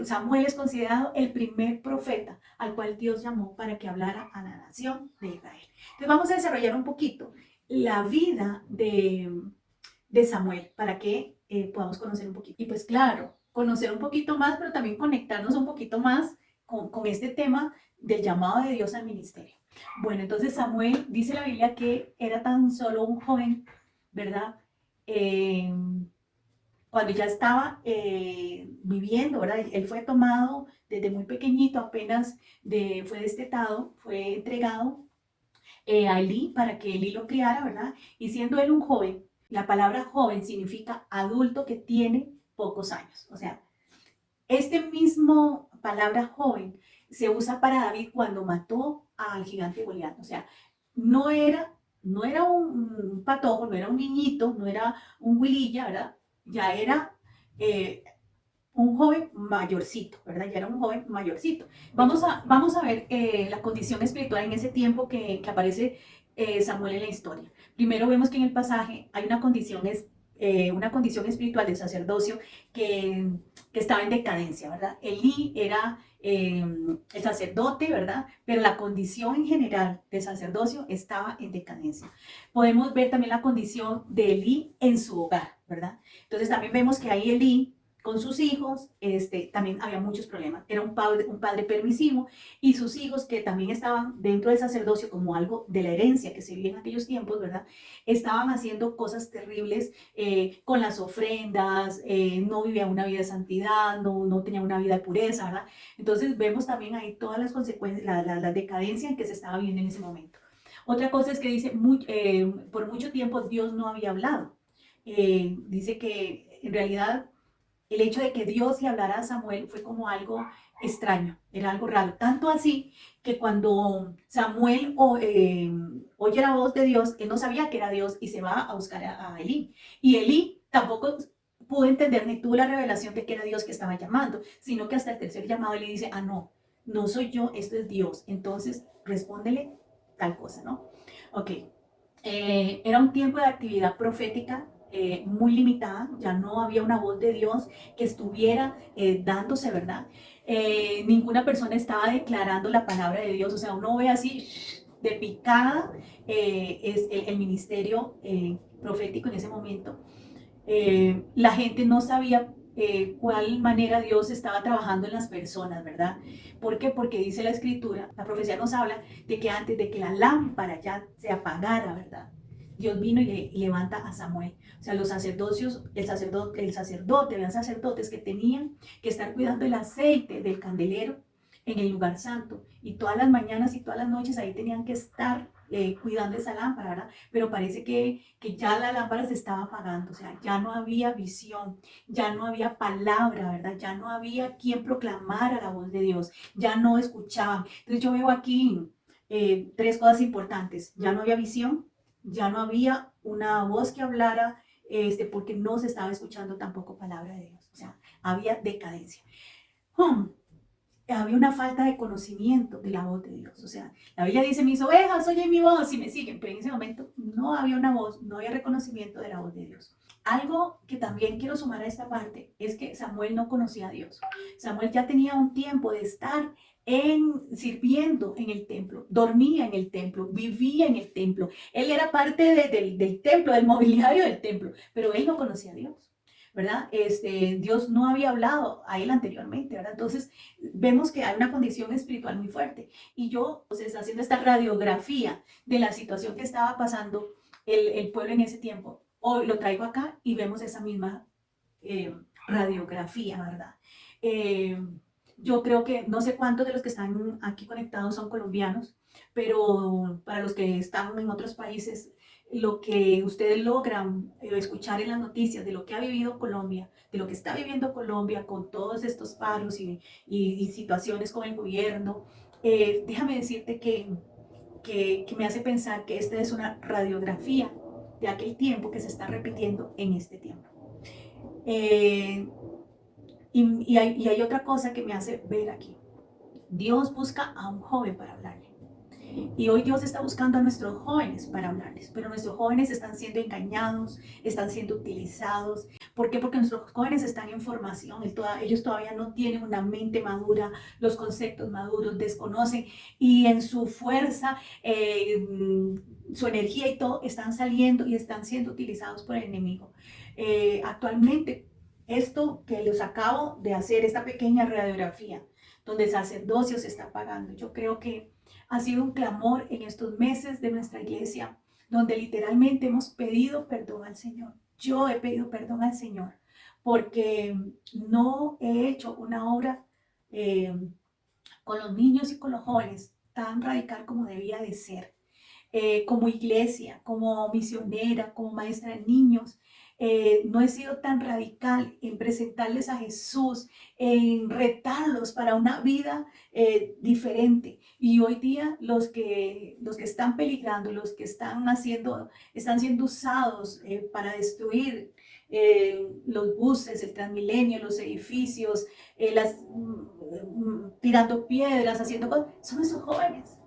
Samuel es considerado el primer profeta al cual Dios llamó para que hablara a la nación de Israel. Entonces vamos a desarrollar un poquito la vida de Samuel para que podamos conocer un poquito. Y pues claro, conocer un poquito más, pero también conectarnos un poquito más con este tema del llamado de Dios al ministerio. Bueno, entonces Samuel dice la Biblia que era tan solo un joven, ¿verdad? Eh, Cuando ya estaba viviendo, ¿verdad? Él fue tomado desde muy pequeñito, apenas fue destetado, fue entregado a Elí para que Elí lo criara, ¿verdad? Y siendo él un joven, la palabra joven significa adulto que tiene pocos años. O sea, este mismo palabra joven se usa para David cuando mató al gigante Goliat. O sea, no era, no era un patojo, no era un niñito, no era un huililla, ¿verdad? Ya era eh, un joven mayorcito, ¿verdad? Ya era un joven mayorcito. Vamos a ver la condición espiritual en ese tiempo que aparece Samuel en la historia. Primero vemos que en el pasaje hay una condición espiritual de sacerdocio que estaba en decadencia, ¿verdad? Elí era el sacerdote, ¿verdad? Pero la condición en general de sacerdocio estaba en decadencia. Podemos ver también la condición de Elí en su hogar, ¿verdad? Entonces también vemos que ahí Elí con sus hijos, también había muchos problemas. Era un padre permisivo y sus hijos, que también estaban dentro del sacerdocio como algo de la herencia que se vivía en aquellos tiempos, ¿verdad? Estaban haciendo cosas terribles con las ofrendas, no vivían una vida de santidad, no tenían una vida de pureza, ¿verdad? Entonces vemos también ahí todas las consecuencias, la decadencia en que se estaba viviendo en ese momento. Otra cosa es que dice, por mucho tiempo Dios no había hablado. Dice que en realidad el hecho de que Dios le hablara a Samuel fue como algo extraño, era algo raro. Tanto así que cuando Samuel oye la voz de Dios, él no sabía que era Dios y se va a buscar a Elí. Y Elí tampoco pudo entender ni tuvo la revelación de que era Dios que estaba llamando, sino que hasta el tercer llamado él le dice, ah, no, no soy yo, esto es Dios. Entonces, respóndele tal cosa, ¿no? Ok, era un tiempo de actividad profética muy limitada, ya no había una voz de Dios que estuviera dándose, ¿verdad? Ninguna persona estaba declarando la palabra de Dios, o sea, uno ve así de picada es el ministerio profético en ese momento. La gente no sabía cuál manera Dios estaba trabajando en las personas, ¿verdad? ¿Por qué? Porque dice la escritura, la profecía nos habla de que antes de que la lámpara ya se apagara, ¿verdad? Dios vino y levanta a Samuel. O sea, los sacerdocios, habían sacerdotes que tenían que estar cuidando el aceite del candelero en el lugar santo. Y todas las mañanas y todas las noches ahí tenían que estar cuidando esa lámpara, ¿verdad? Pero parece que ya la lámpara se estaba apagando, o sea, ya no había visión, ya no había palabra, ¿verdad? Ya no había quien proclamara la voz de Dios, ya no escuchaban. Entonces yo veo aquí tres cosas importantes. Ya no había visión, ya no había una voz que hablara, porque no se estaba escuchando tampoco palabra de Dios, o sea, había decadencia. Hmm, Había una falta de conocimiento de la voz de Dios. O sea, la Biblia dice, mis ovejas oyen mi voz y me siguen, pero en ese momento no había una voz, no había reconocimiento de la voz de Dios. Algo que también quiero sumar a esta parte es que Samuel no conocía a Dios. Samuel ya tenía un tiempo de estar sirviendo en el templo, dormía en el templo, vivía en el templo. Él era parte del templo, del mobiliario del templo, pero él no conocía a Dios. ¿Verdad? Dios no había hablado a él anteriormente, ¿verdad? Entonces, vemos que hay una condición espiritual muy fuerte. Y yo, pues, haciendo esta radiografía de la situación que estaba pasando el pueblo en ese tiempo, hoy lo traigo acá y vemos esa misma radiografía, ¿verdad? Eh, yo creo que no sé cuántos de los que están aquí conectados son colombianos, pero para los que están en otros países, lo que ustedes logran escuchar en las noticias de lo que ha vivido Colombia, de lo que está viviendo Colombia con todos estos paros y situaciones con el gobierno, déjame decirte que me hace pensar que esta es una radiografía de aquel tiempo que se está repitiendo en este tiempo. Eh, y hay otra cosa que me hace ver aquí. Dios busca a un joven para hablarle. Y hoy Dios está buscando a nuestros jóvenes para hablarles, pero nuestros jóvenes están siendo engañados, están siendo utilizados. ¿Por qué? Porque nuestros jóvenes están en formación, ellos todavía no tienen una mente madura, los conceptos maduros, desconocen y en su fuerza, su energía y todo están saliendo y están siendo utilizados por el enemigo. Actualmente, esto que les acabo de hacer, esta pequeña radiografía, donde el sacerdocio se está pagando, yo creo que ha sido un clamor en estos meses de nuestra iglesia, donde literalmente hemos pedido perdón al Señor. Yo he pedido perdón al Señor porque no he hecho una obra con los niños y con los jóvenes tan radical como debía de ser. Como iglesia, como misionera, como maestra de niños, no he sido tan radical en presentarles a Jesús, en retarlos para una vida diferente. Y hoy día los que están peligrando, los que están siendo usados para destruir los buses, el Transmilenio, los edificios, tirando piedras, haciendo cosas, son esos jóvenes.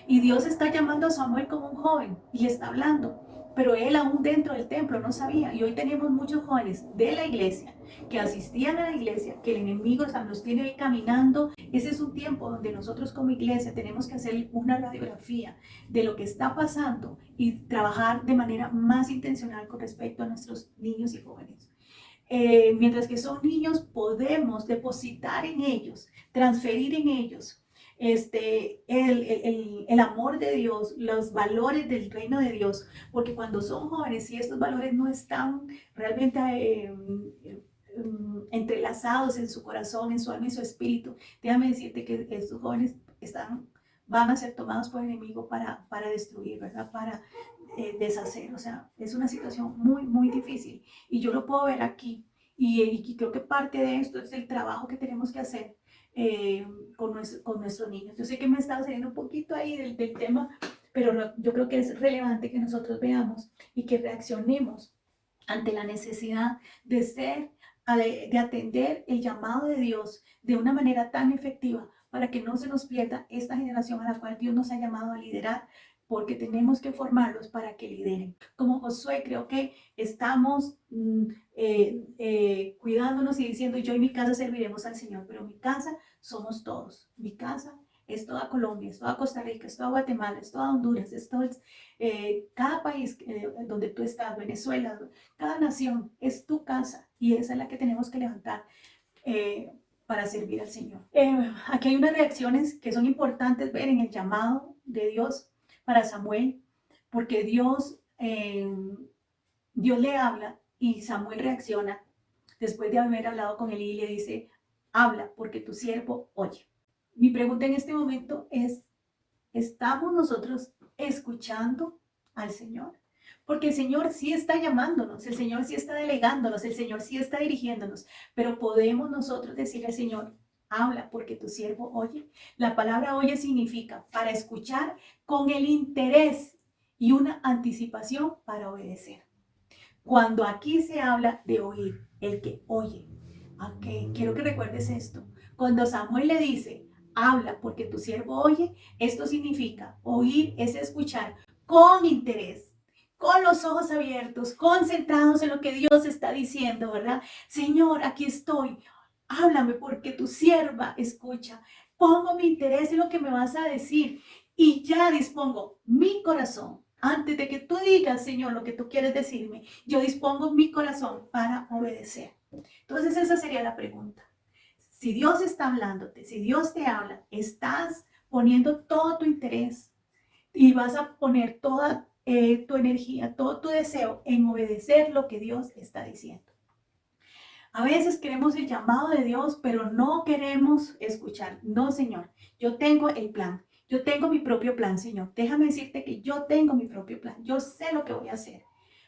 Y Dios está llamando a Samuel como un joven y le está hablando, pero él aún dentro del templo no sabía. Y hoy tenemos muchos jóvenes de la iglesia que asistían a la iglesia, que el enemigo los tiene ahí caminando. Ese es un tiempo donde nosotros como iglesia tenemos que hacer una radiografía de lo que está pasando y trabajar de manera más intencional con respecto a nuestros niños y jóvenes. Mientras que son niños, podemos depositar en ellos, transferir en ellos el amor de Dios, los valores del reino de Dios, porque cuando son jóvenes, si estos valores no están realmente entrelazados en su corazón, en su alma y su espíritu, déjame decirte que estos jóvenes van a ser tomados por el enemigo para destruir, ¿verdad? Para deshacer. O sea, es una situación muy, muy difícil. Y yo lo puedo ver aquí. Y creo que parte de esto es el trabajo que tenemos que hacer con nuestros niños. Yo sé que me estaba saliendo un poquito ahí del tema, pero yo creo que es relevante que nosotros veamos y que reaccionemos ante la necesidad de de atender el llamado de Dios de una manera tan efectiva para que no se nos pierda esta generación a la cual Dios nos ha llamado a liderar, porque tenemos que formarlos para que lideren. Como Josué, creo que estamos cuidándonos y diciendo, yo y mi casa serviremos al Señor, pero mi casa somos todos. Mi casa es toda Colombia, es toda Costa Rica, es toda Guatemala, es toda Honduras, cada país donde tú estás, Venezuela, cada nación es tu casa y esa es la que tenemos que levantar para servir al Señor. Aquí hay unas reacciones que son importantes ver en el llamado de Dios para Samuel, porque Dios le habla y Samuel reacciona después de haber hablado con él y le dice, habla porque tu siervo oye. Mi pregunta en este momento es, ¿estamos nosotros escuchando al Señor? Porque el Señor sí está llamándonos, el Señor sí está delegándonos, el Señor sí está dirigiéndonos, pero podemos nosotros decirle al Señor, habla porque tu siervo oye. La palabra oye significa para escuchar con el interés y una anticipación para obedecer. Cuando aquí se habla de oír, el que oye, ok, quiero que recuerdes esto. Cuando Samuel le dice, habla porque tu siervo oye, esto significa oír es escuchar con interés, con los ojos abiertos, concentrados en lo que Dios está diciendo, ¿verdad? Señor, aquí estoy, háblame porque tu sierva escucha. Pongo mi interés en lo que me vas a decir y ya dispongo mi corazón. Antes de que tú digas, Señor, lo que tú quieres decirme, yo dispongo mi corazón para obedecer. Entonces esa sería la pregunta. Si Dios está hablándote, si Dios te habla, estás poniendo todo tu interés y vas a poner toda tu energía, todo tu deseo en obedecer lo que Dios está diciendo. A veces queremos el llamado de Dios, pero no queremos escuchar. No, Señor, yo tengo el plan. Yo tengo mi propio plan, Señor. Déjame decirte que yo tengo mi propio plan. Yo sé lo que voy a hacer,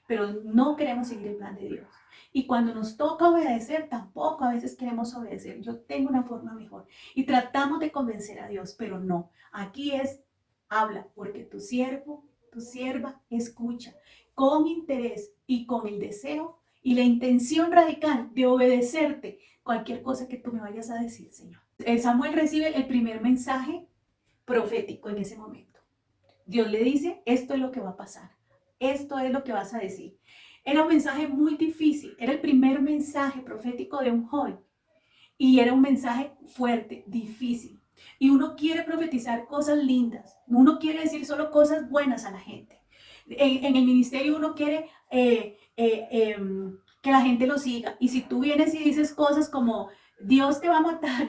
pero no queremos seguir el plan de Dios. Y cuando nos toca obedecer, tampoco a veces queremos obedecer. Yo tengo una forma mejor. Y tratamos de convencer a Dios, pero no. Aquí es, habla, porque tu siervo, tu sierva, escucha con interés y con el deseo y la intención radical de obedecerte cualquier cosa que tú me vayas a decir, Señor. Samuel recibe el primer mensaje profético en ese momento. Dios le dice, esto es lo que va a pasar, esto es lo que vas a decir. Era un mensaje muy difícil, era el primer mensaje profético de un joven y era un mensaje fuerte, difícil. Y uno quiere profetizar cosas lindas, uno quiere decir solo cosas buenas a la gente. En el ministerio uno quiere que la gente lo siga. Y si tú vienes y dices cosas como Dios te va a matar,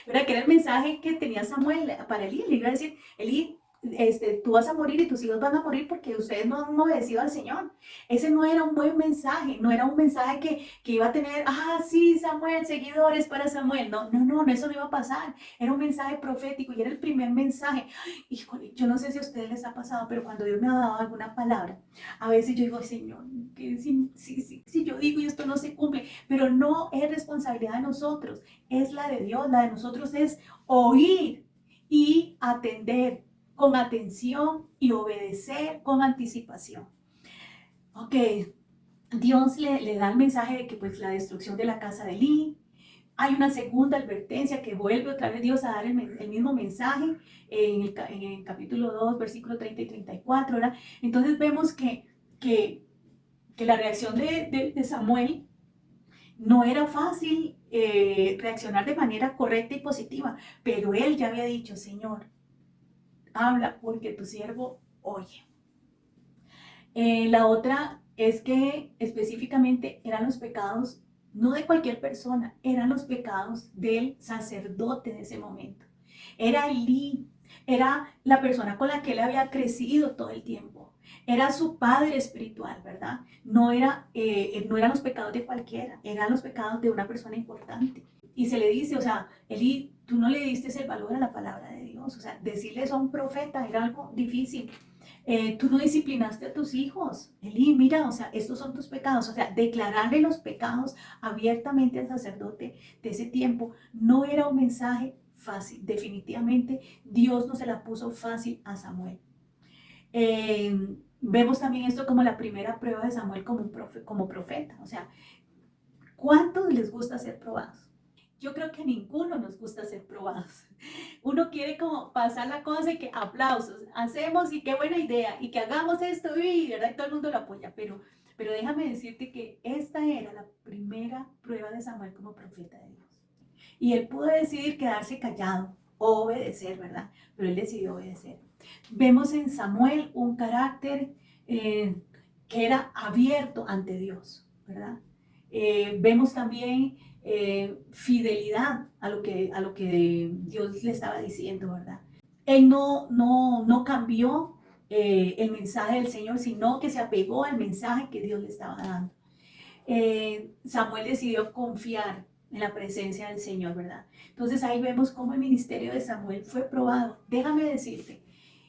¿verdad? Que era el mensaje que tenía Samuel para Elí. Le iba a decir, Elí, tú vas a morir y tus hijos van a morir porque ustedes no han obedecido al Señor. Ese no era un buen mensaje, no era un mensaje que iba a tener, sí, Samuel, seguidores para Samuel. No, no, no, eso no iba a pasar. Era un mensaje profético y era el primer mensaje. Híjole, yo no sé si a ustedes les ha pasado, pero cuando Dios me ha dado alguna palabra, a veces yo digo, Señor, que si yo digo y esto no se cumple, pero no es responsabilidad de nosotros, es la de Dios, la de nosotros es oír y atender con atención y obedecer con anticipación. Ok, Dios le da el mensaje de que pues la destrucción de la casa de Elí. Hay una segunda advertencia que vuelve otra vez Dios a dar el mismo mensaje en el capítulo 2, versículo 30 y 34, ¿verdad? Entonces vemos que, que la reacción de Samuel no era fácil reaccionar de manera correcta y positiva, pero él ya había dicho, Señor, habla porque tu siervo oye. La otra es que específicamente eran los pecados, no de cualquier persona, eran los pecados del sacerdote de ese momento. Era Elí, era la persona con la que él había crecido todo el tiempo. Era su padre espiritual, ¿verdad? No eran los pecados de cualquiera, eran los pecados de una persona importante. Y se le dice, o sea, Elí, tú no le diste el valor a la palabra de Dios. O sea, decirle eso a un profeta era algo difícil. Tú no disciplinaste a tus hijos. Elí, mira, o sea, estos son tus pecados. O sea, declararle los pecados abiertamente al sacerdote de ese tiempo no era un mensaje fácil. Definitivamente Dios no se la puso fácil a Samuel. Vemos también esto como la primera prueba de Samuel como profeta. O sea, ¿cuántos les gusta ser probados? Yo creo que a ninguno nos gusta ser probados. Uno quiere como pasar la cosa y que aplausos, hacemos y qué buena idea, y que hagamos esto y ¿verdad? Todo el mundo lo apoya, pero déjame decirte que esta era la primera prueba de Samuel como profeta de Dios. Y él pudo decidir quedarse callado o obedecer, ¿verdad? Pero él decidió obedecer. Vemos en Samuel un carácter que era abierto ante Dios, ¿verdad? Vemos también fidelidad a lo que Dios le estaba diciendo, ¿verdad? Él no cambió el mensaje del Señor, sino que se apegó al mensaje que Dios le estaba dando. Samuel decidió confiar en la presencia del Señor, ¿verdad? Entonces ahí vemos cómo el ministerio de Samuel fue probado. Déjame decirte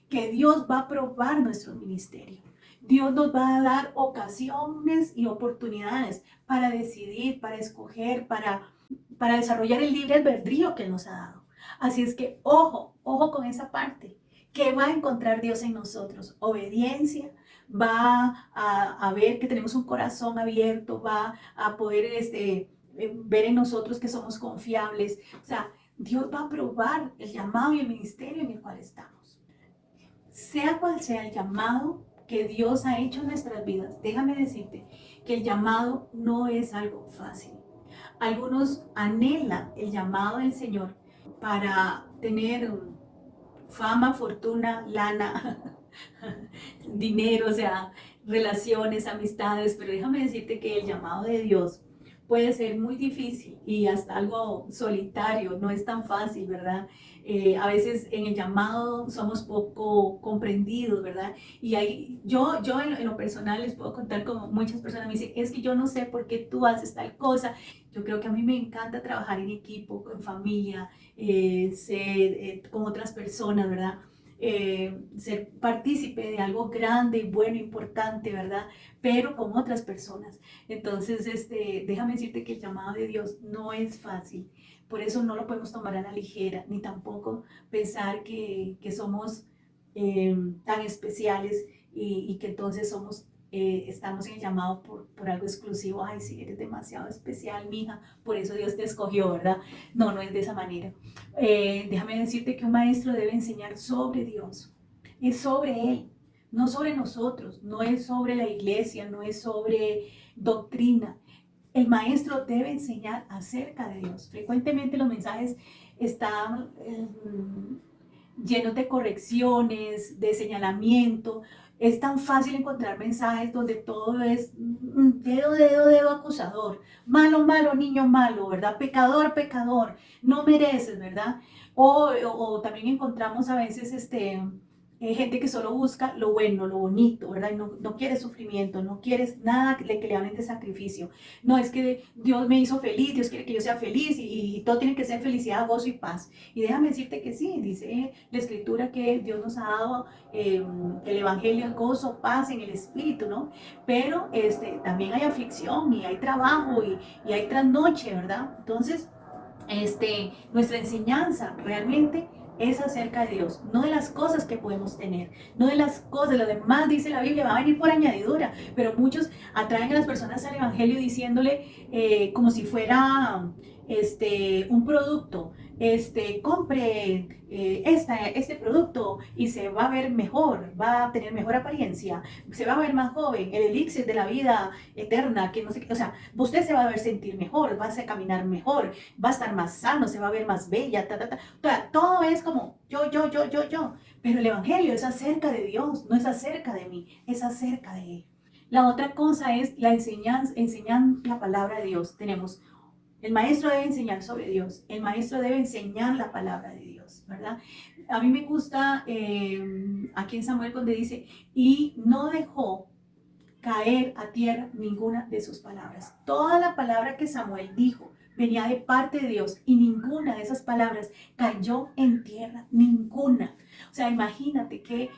que Dios va a probar nuestro ministerio. Dios nos va a dar ocasiones y oportunidades para decidir, para escoger, para desarrollar el libre albedrío que Él nos ha dado. Así es que ojo con esa parte. ¿Qué va a encontrar Dios en nosotros? Obediencia, va a ver que tenemos un corazón abierto, va a poder ver en nosotros que somos confiables. O sea, Dios va a probar el llamado y el ministerio en el cual estamos. Sea cual sea el llamado que Dios ha hecho en nuestras vidas, déjame decirte que el llamado no es algo fácil. Algunos anhelan el llamado del Señor para tener fama, fortuna, lana, dinero, o sea, relaciones, amistades, pero déjame decirte que el llamado de Dios puede ser muy difícil y hasta algo solitario, no es tan fácil, ¿verdad? A veces en el llamado somos poco comprendidos, ¿verdad? Y ahí, yo en lo personal les puedo contar como muchas personas me dicen, es que yo no sé por qué tú haces tal cosa. Yo creo que a mí me encanta trabajar en equipo, en familia, con otras personas, ¿verdad? Ser partícipe de algo grande, bueno, importante, ¿verdad? Pero con otras personas. Entonces, déjame decirte que el llamado de Dios no es fácil. Por eso no lo podemos tomar a la ligera, ni tampoco pensar que somos tan especiales y que entonces estamos en el llamado por algo exclusivo. Ay, sí, eres demasiado especial, mija, por eso Dios te escogió, ¿verdad? No es de esa manera. Déjame decirte que un maestro debe enseñar sobre Dios. es sobre Él, no sobre nosotros, no es sobre la iglesia, no es sobre doctrina. El maestro debe enseñar acerca de Dios. Frecuentemente los mensajes están llenos de correcciones, de señalamiento. Es tan fácil encontrar mensajes donde todo es dedo, dedo, dedo acusador. Malo, malo, niño malo, ¿verdad? Pecador, pecador. No mereces, ¿verdad? O también encontramos a veces gente que solo busca lo bueno, lo bonito, ¿verdad? Y no quiere sufrimiento, no quieres nada que le hablen de sacrificio. No, es que Dios me hizo feliz, Dios quiere que yo sea feliz y todo tiene que ser felicidad, gozo y paz. Y déjame decirte que sí, dice la escritura que Dios nos ha dado el evangelio es gozo, paz en el espíritu, ¿no? Pero también hay aflicción y hay trabajo y hay trasnoche, ¿verdad? Entonces, nuestra enseñanza realmente es acerca de Dios, no de las cosas que podemos tener, no de las cosas, lo demás dice la Biblia, va a venir por añadidura, pero muchos atraen a las personas al Evangelio diciéndole como si fuera un producto, compre este producto y se va a ver mejor, va a tener mejor apariencia, se va a ver más joven, el elixir de la vida eterna, que no sé qué, o sea, usted se va a ver sentir mejor, va a caminar mejor, va a estar más sano, se va a ver más bella, todo es como yo. Pero el Evangelio es acerca de Dios, no es acerca de mí, es acerca de Él. La otra cosa es la enseñanza, enseñan la palabra de Dios. Tenemos, el maestro debe enseñar sobre Dios, el maestro debe enseñar la palabra de Dios, ¿verdad? A mí me gusta aquí en Samuel donde dice, y no dejó caer a tierra ninguna de sus palabras. Toda la palabra que Samuel dijo venía de parte de Dios y ninguna de esas palabras cayó en tierra, ninguna. O sea, imagínate qué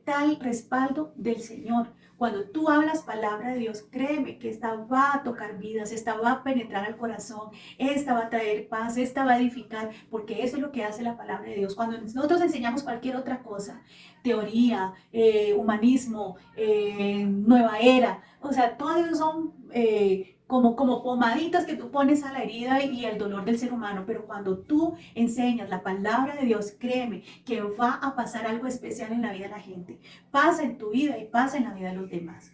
tal respaldo del Señor. Cuando tú hablas palabra de Dios, créeme que esta va a tocar vidas, esta va a penetrar al corazón, esta va a traer paz, esta va a edificar, porque eso es lo que hace la palabra de Dios. Cuando nosotros enseñamos cualquier otra cosa, teoría, humanismo, nueva era. O sea, todos esos son como pomaditas que tú pones a la herida y al dolor del ser humano. Pero cuando tú enseñas la palabra de Dios, créeme que va a pasar algo especial en la vida de la gente. Pasa en tu vida y pasa en la vida de los demás.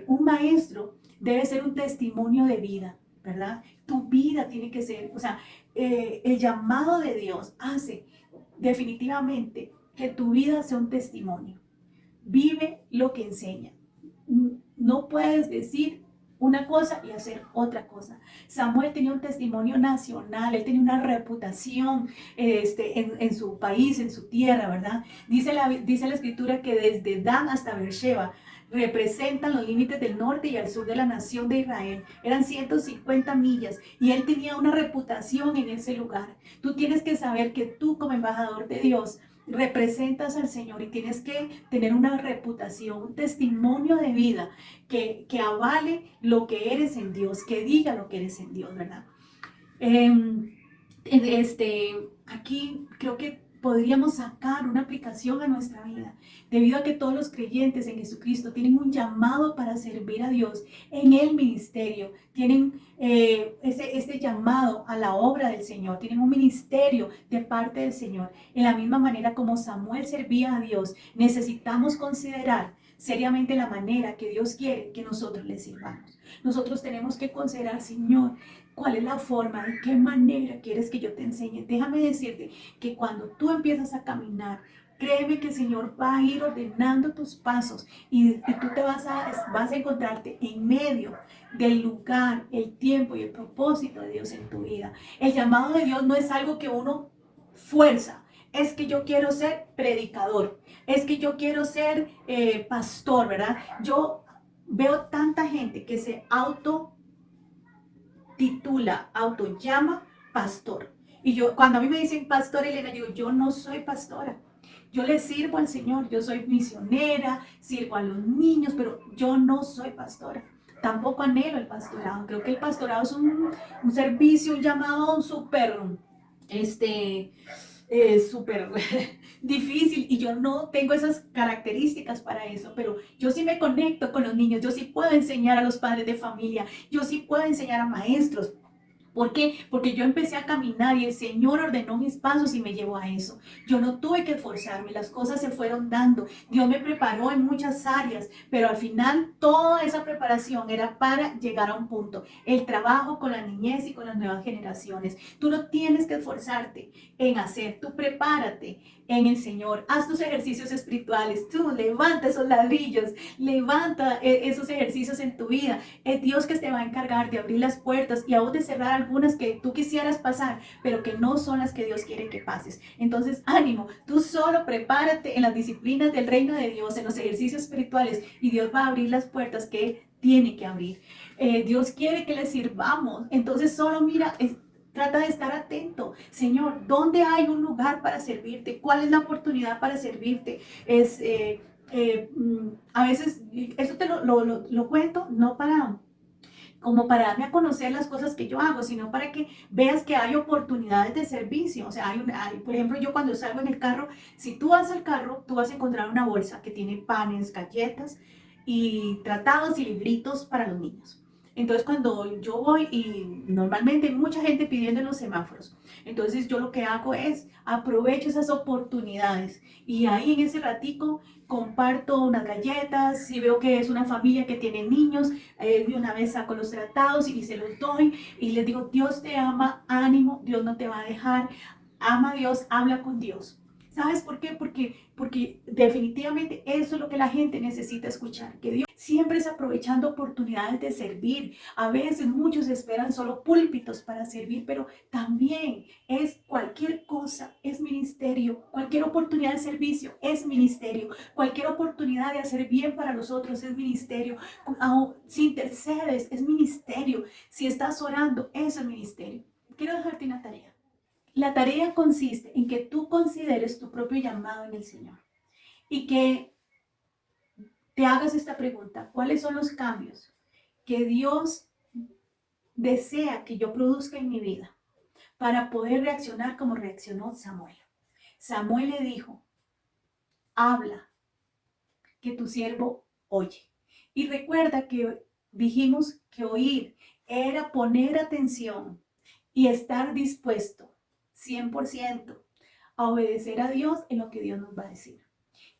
Un maestro debe ser un testimonio de vida, ¿verdad? Tu vida tiene que ser, o sea, el llamado de Dios hace definitivamente que tu vida sea un testimonio. Vive lo que enseña. No puedes decir una cosa y hacer otra cosa. Samuel tenía un testimonio nacional, él tenía una reputación en su país, en su tierra, ¿verdad? Dice la escritura que desde Dan hasta Beersheba representan los límites del norte y al sur de la nación de Israel. Eran 150 millas y él tenía una reputación en ese lugar. Tú tienes que saber que tú como embajador de Dios representas al Señor y tienes que tener una reputación, un testimonio de vida que avale lo que eres en Dios, que diga lo que eres en Dios, ¿verdad? Aquí creo que podríamos sacar una aplicación a nuestra vida, debido a que todos los creyentes en Jesucristo tienen un llamado para servir a Dios en el ministerio, tienen este llamado a la obra del Señor, tienen un ministerio de parte del Señor. En la misma manera como Samuel servía a Dios, necesitamos considerar seriamente la manera que Dios quiere que nosotros le sirvamos. Nosotros tenemos que considerar, Señor, ¿cuál es la forma? ¿De qué manera quieres que yo te enseñe? Déjame decirte que cuando tú empiezas a caminar, créeme que el Señor va a ir ordenando tus pasos y tú vas a encontrarte en medio del lugar, el tiempo y el propósito de Dios en tu vida. El llamado de Dios no es algo que uno fuerza. Es que yo quiero ser predicador, es que yo quiero ser pastor, ¿verdad? Yo veo tanta gente que se autollama pastor. Y yo, cuando a mí me dicen pastor, Elena, digo, yo no soy pastora. Yo le sirvo al Señor, yo soy misionera, sirvo a los niños, pero yo no soy pastora. Tampoco anhelo el pastorado. Creo que el pastorado es un servicio, un llamado súper, súper difícil y yo no tengo esas características para eso, pero yo sí me conecto con los niños, yo sí puedo enseñar a los padres de familia, yo sí puedo enseñar a maestros, ¿Por qué? Porque yo empecé a caminar y el Señor ordenó mis pasos y me llevó a eso. Yo no tuve que esforzarme, las cosas se fueron dando. Dios me preparó en muchas áreas, pero al final toda esa preparación era para llegar a un punto. El trabajo con la niñez y con las nuevas generaciones. Tú no tienes que esforzarte en hacer, tú prepárate en el Señor. Haz tus ejercicios espirituales, tú levanta esos ladrillos, levanta esos ejercicios en tu vida. Es Dios que te va a encargar de abrir las puertas y aún de cerrar algunas que tú quisieras pasar, pero que no son las que Dios quiere que pases. Entonces, ánimo, tú solo prepárate en las disciplinas del reino de Dios, en los ejercicios espirituales, y Dios va a abrir las puertas que tiene que abrir. Dios quiere que le sirvamos. Entonces, solo mira, trata de estar atento. Señor, ¿dónde hay un lugar para servirte? ¿Cuál es la oportunidad para servirte? A veces, eso te lo cuento, no para como para darme a conocer las cosas que yo hago, sino para que veas que hay oportunidades de servicio. O sea, por ejemplo, yo cuando salgo en el carro, si tú vas al carro, tú vas a encontrar una bolsa que tiene panes, galletas y tratados y libritos para los niños. Entonces, cuando yo voy y normalmente hay mucha gente pidiendo en los semáforos, entonces yo lo que hago es aprovecho esas oportunidades y ahí en ese ratico comparto unas galletas, si veo que es una familia que tiene niños, de una vez saco los tratados y se los doy y les digo, Dios te ama, ánimo, Dios no te va a dejar, ama a Dios, habla con Dios. ¿Sabes por qué? Porque definitivamente eso es lo que la gente necesita escuchar, que Dios siempre es aprovechando oportunidades de servir. A veces muchos esperan solo púlpitos para servir, pero también es cualquier cosa, es ministerio, cualquier oportunidad de servicio es ministerio, cualquier oportunidad de hacer bien para los otros es ministerio, si intercedes es ministerio, si estás orando, eso es ministerio. Quiero dejarte una tarea. La tarea consiste en que tú consideres tu propio llamado en el Señor y que te hagas esta pregunta: ¿cuáles son los cambios que Dios desea que yo produzca en mi vida para poder reaccionar como reaccionó Samuel? Samuel le dijo: habla, que tu siervo oye. Y recuerda que dijimos que oír era poner atención y estar dispuesto 100% a obedecer a Dios en lo que Dios nos va a decir.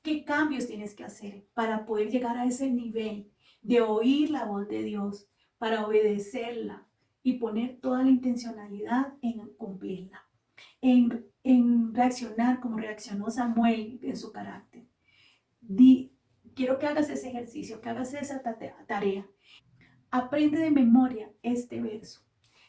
¿Qué cambios tienes que hacer para poder llegar a ese nivel de oír la voz de Dios, para obedecerla y poner toda la intencionalidad en cumplirla, en reaccionar como reaccionó Samuel en su carácter? Di, quiero que hagas ese ejercicio, que hagas esa tarea. Aprende de memoria este verso.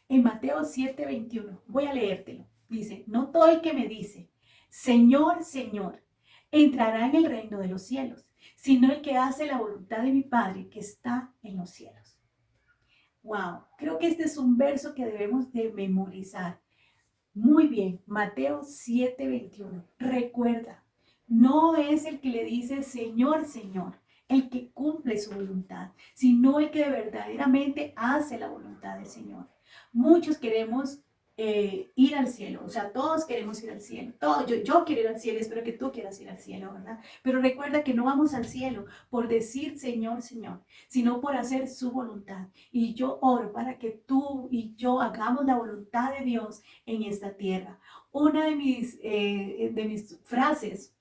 En Mateo 7:21, voy a leértelo. Dice: no todo el que me dice, Señor, Señor, entrará en el reino de los cielos, sino el que hace la voluntad de mi Padre que está en los cielos. Wow, creo que este es un verso que debemos de memorizar. Muy bien, Mateo 7:21. Recuerda, no es el que le dice Señor, Señor, el que cumple su voluntad, sino el que verdaderamente hace la voluntad del Señor. Muchos queremos ir al cielo, o sea, todos queremos ir al cielo. Yo quiero ir al cielo, espero que tú quieras ir al cielo, ¿verdad? Pero recuerda que no vamos al cielo por decir Señor, Señor, sino por hacer su voluntad. Y yo oro para que tú y yo hagamos la voluntad de Dios en esta tierra. Una de mis frases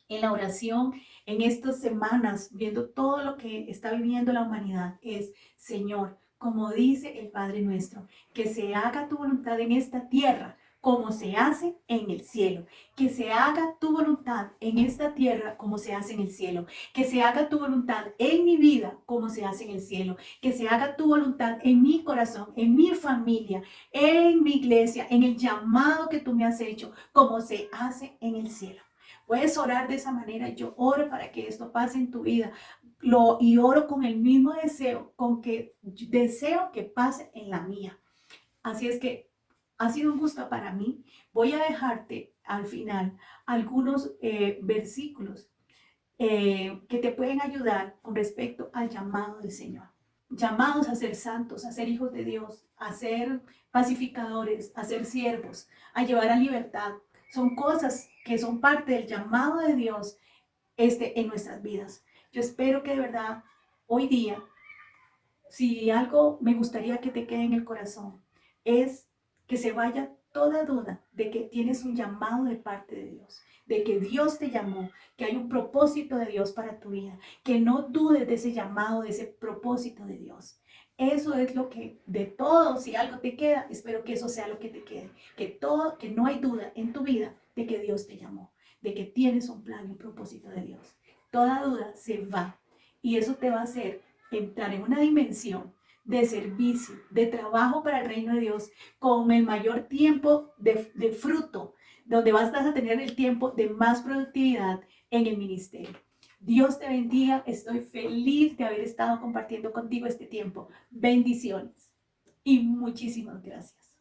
en la oración en estas semanas, viendo todo lo que está viviendo la humanidad, es: Señor, como dice el Padre nuestro, que se haga tu voluntad en esta tierra como se hace en el cielo. Que se haga tu voluntad en esta tierra como se hace en el cielo. Que se haga tu voluntad en mi vida como se hace en el cielo. Que se haga tu voluntad en mi corazón, en mi familia, en mi iglesia, en el llamado que tú me has hecho, como se hace en el cielo. Puedes orar de esa manera. Yo oro para que esto pase en tu vida. Y oro con el mismo deseo, con que deseo que pase en la mía. Así es que ha sido un gusto para mí. Voy a dejarte al final algunos versículos que te pueden ayudar con respecto al llamado del Señor. Llamados a ser santos, a ser hijos de Dios, a ser pacificadores, a ser siervos, a llevar a libertad. Son cosas que son parte del llamado de Dios en nuestras vidas. Yo espero que de verdad hoy día, si algo me gustaría que te quede en el corazón, es que se vaya toda duda de que tienes un llamado de parte de Dios, de que Dios te llamó, que hay un propósito de Dios para tu vida, que no dudes de ese llamado, de ese propósito de Dios. Eso es lo que de todo, si algo te queda, espero que eso sea lo que te quede, que no hay duda en tu vida de que Dios te llamó, de que tienes un plan y un propósito de Dios. Toda duda se va y eso te va a hacer entrar en una dimensión de servicio, de trabajo para el reino de Dios, con el mayor tiempo de fruto, donde vas a tener el tiempo de más productividad en el ministerio. Dios te bendiga, estoy feliz de haber estado compartiendo contigo este tiempo. Bendiciones y muchísimas gracias.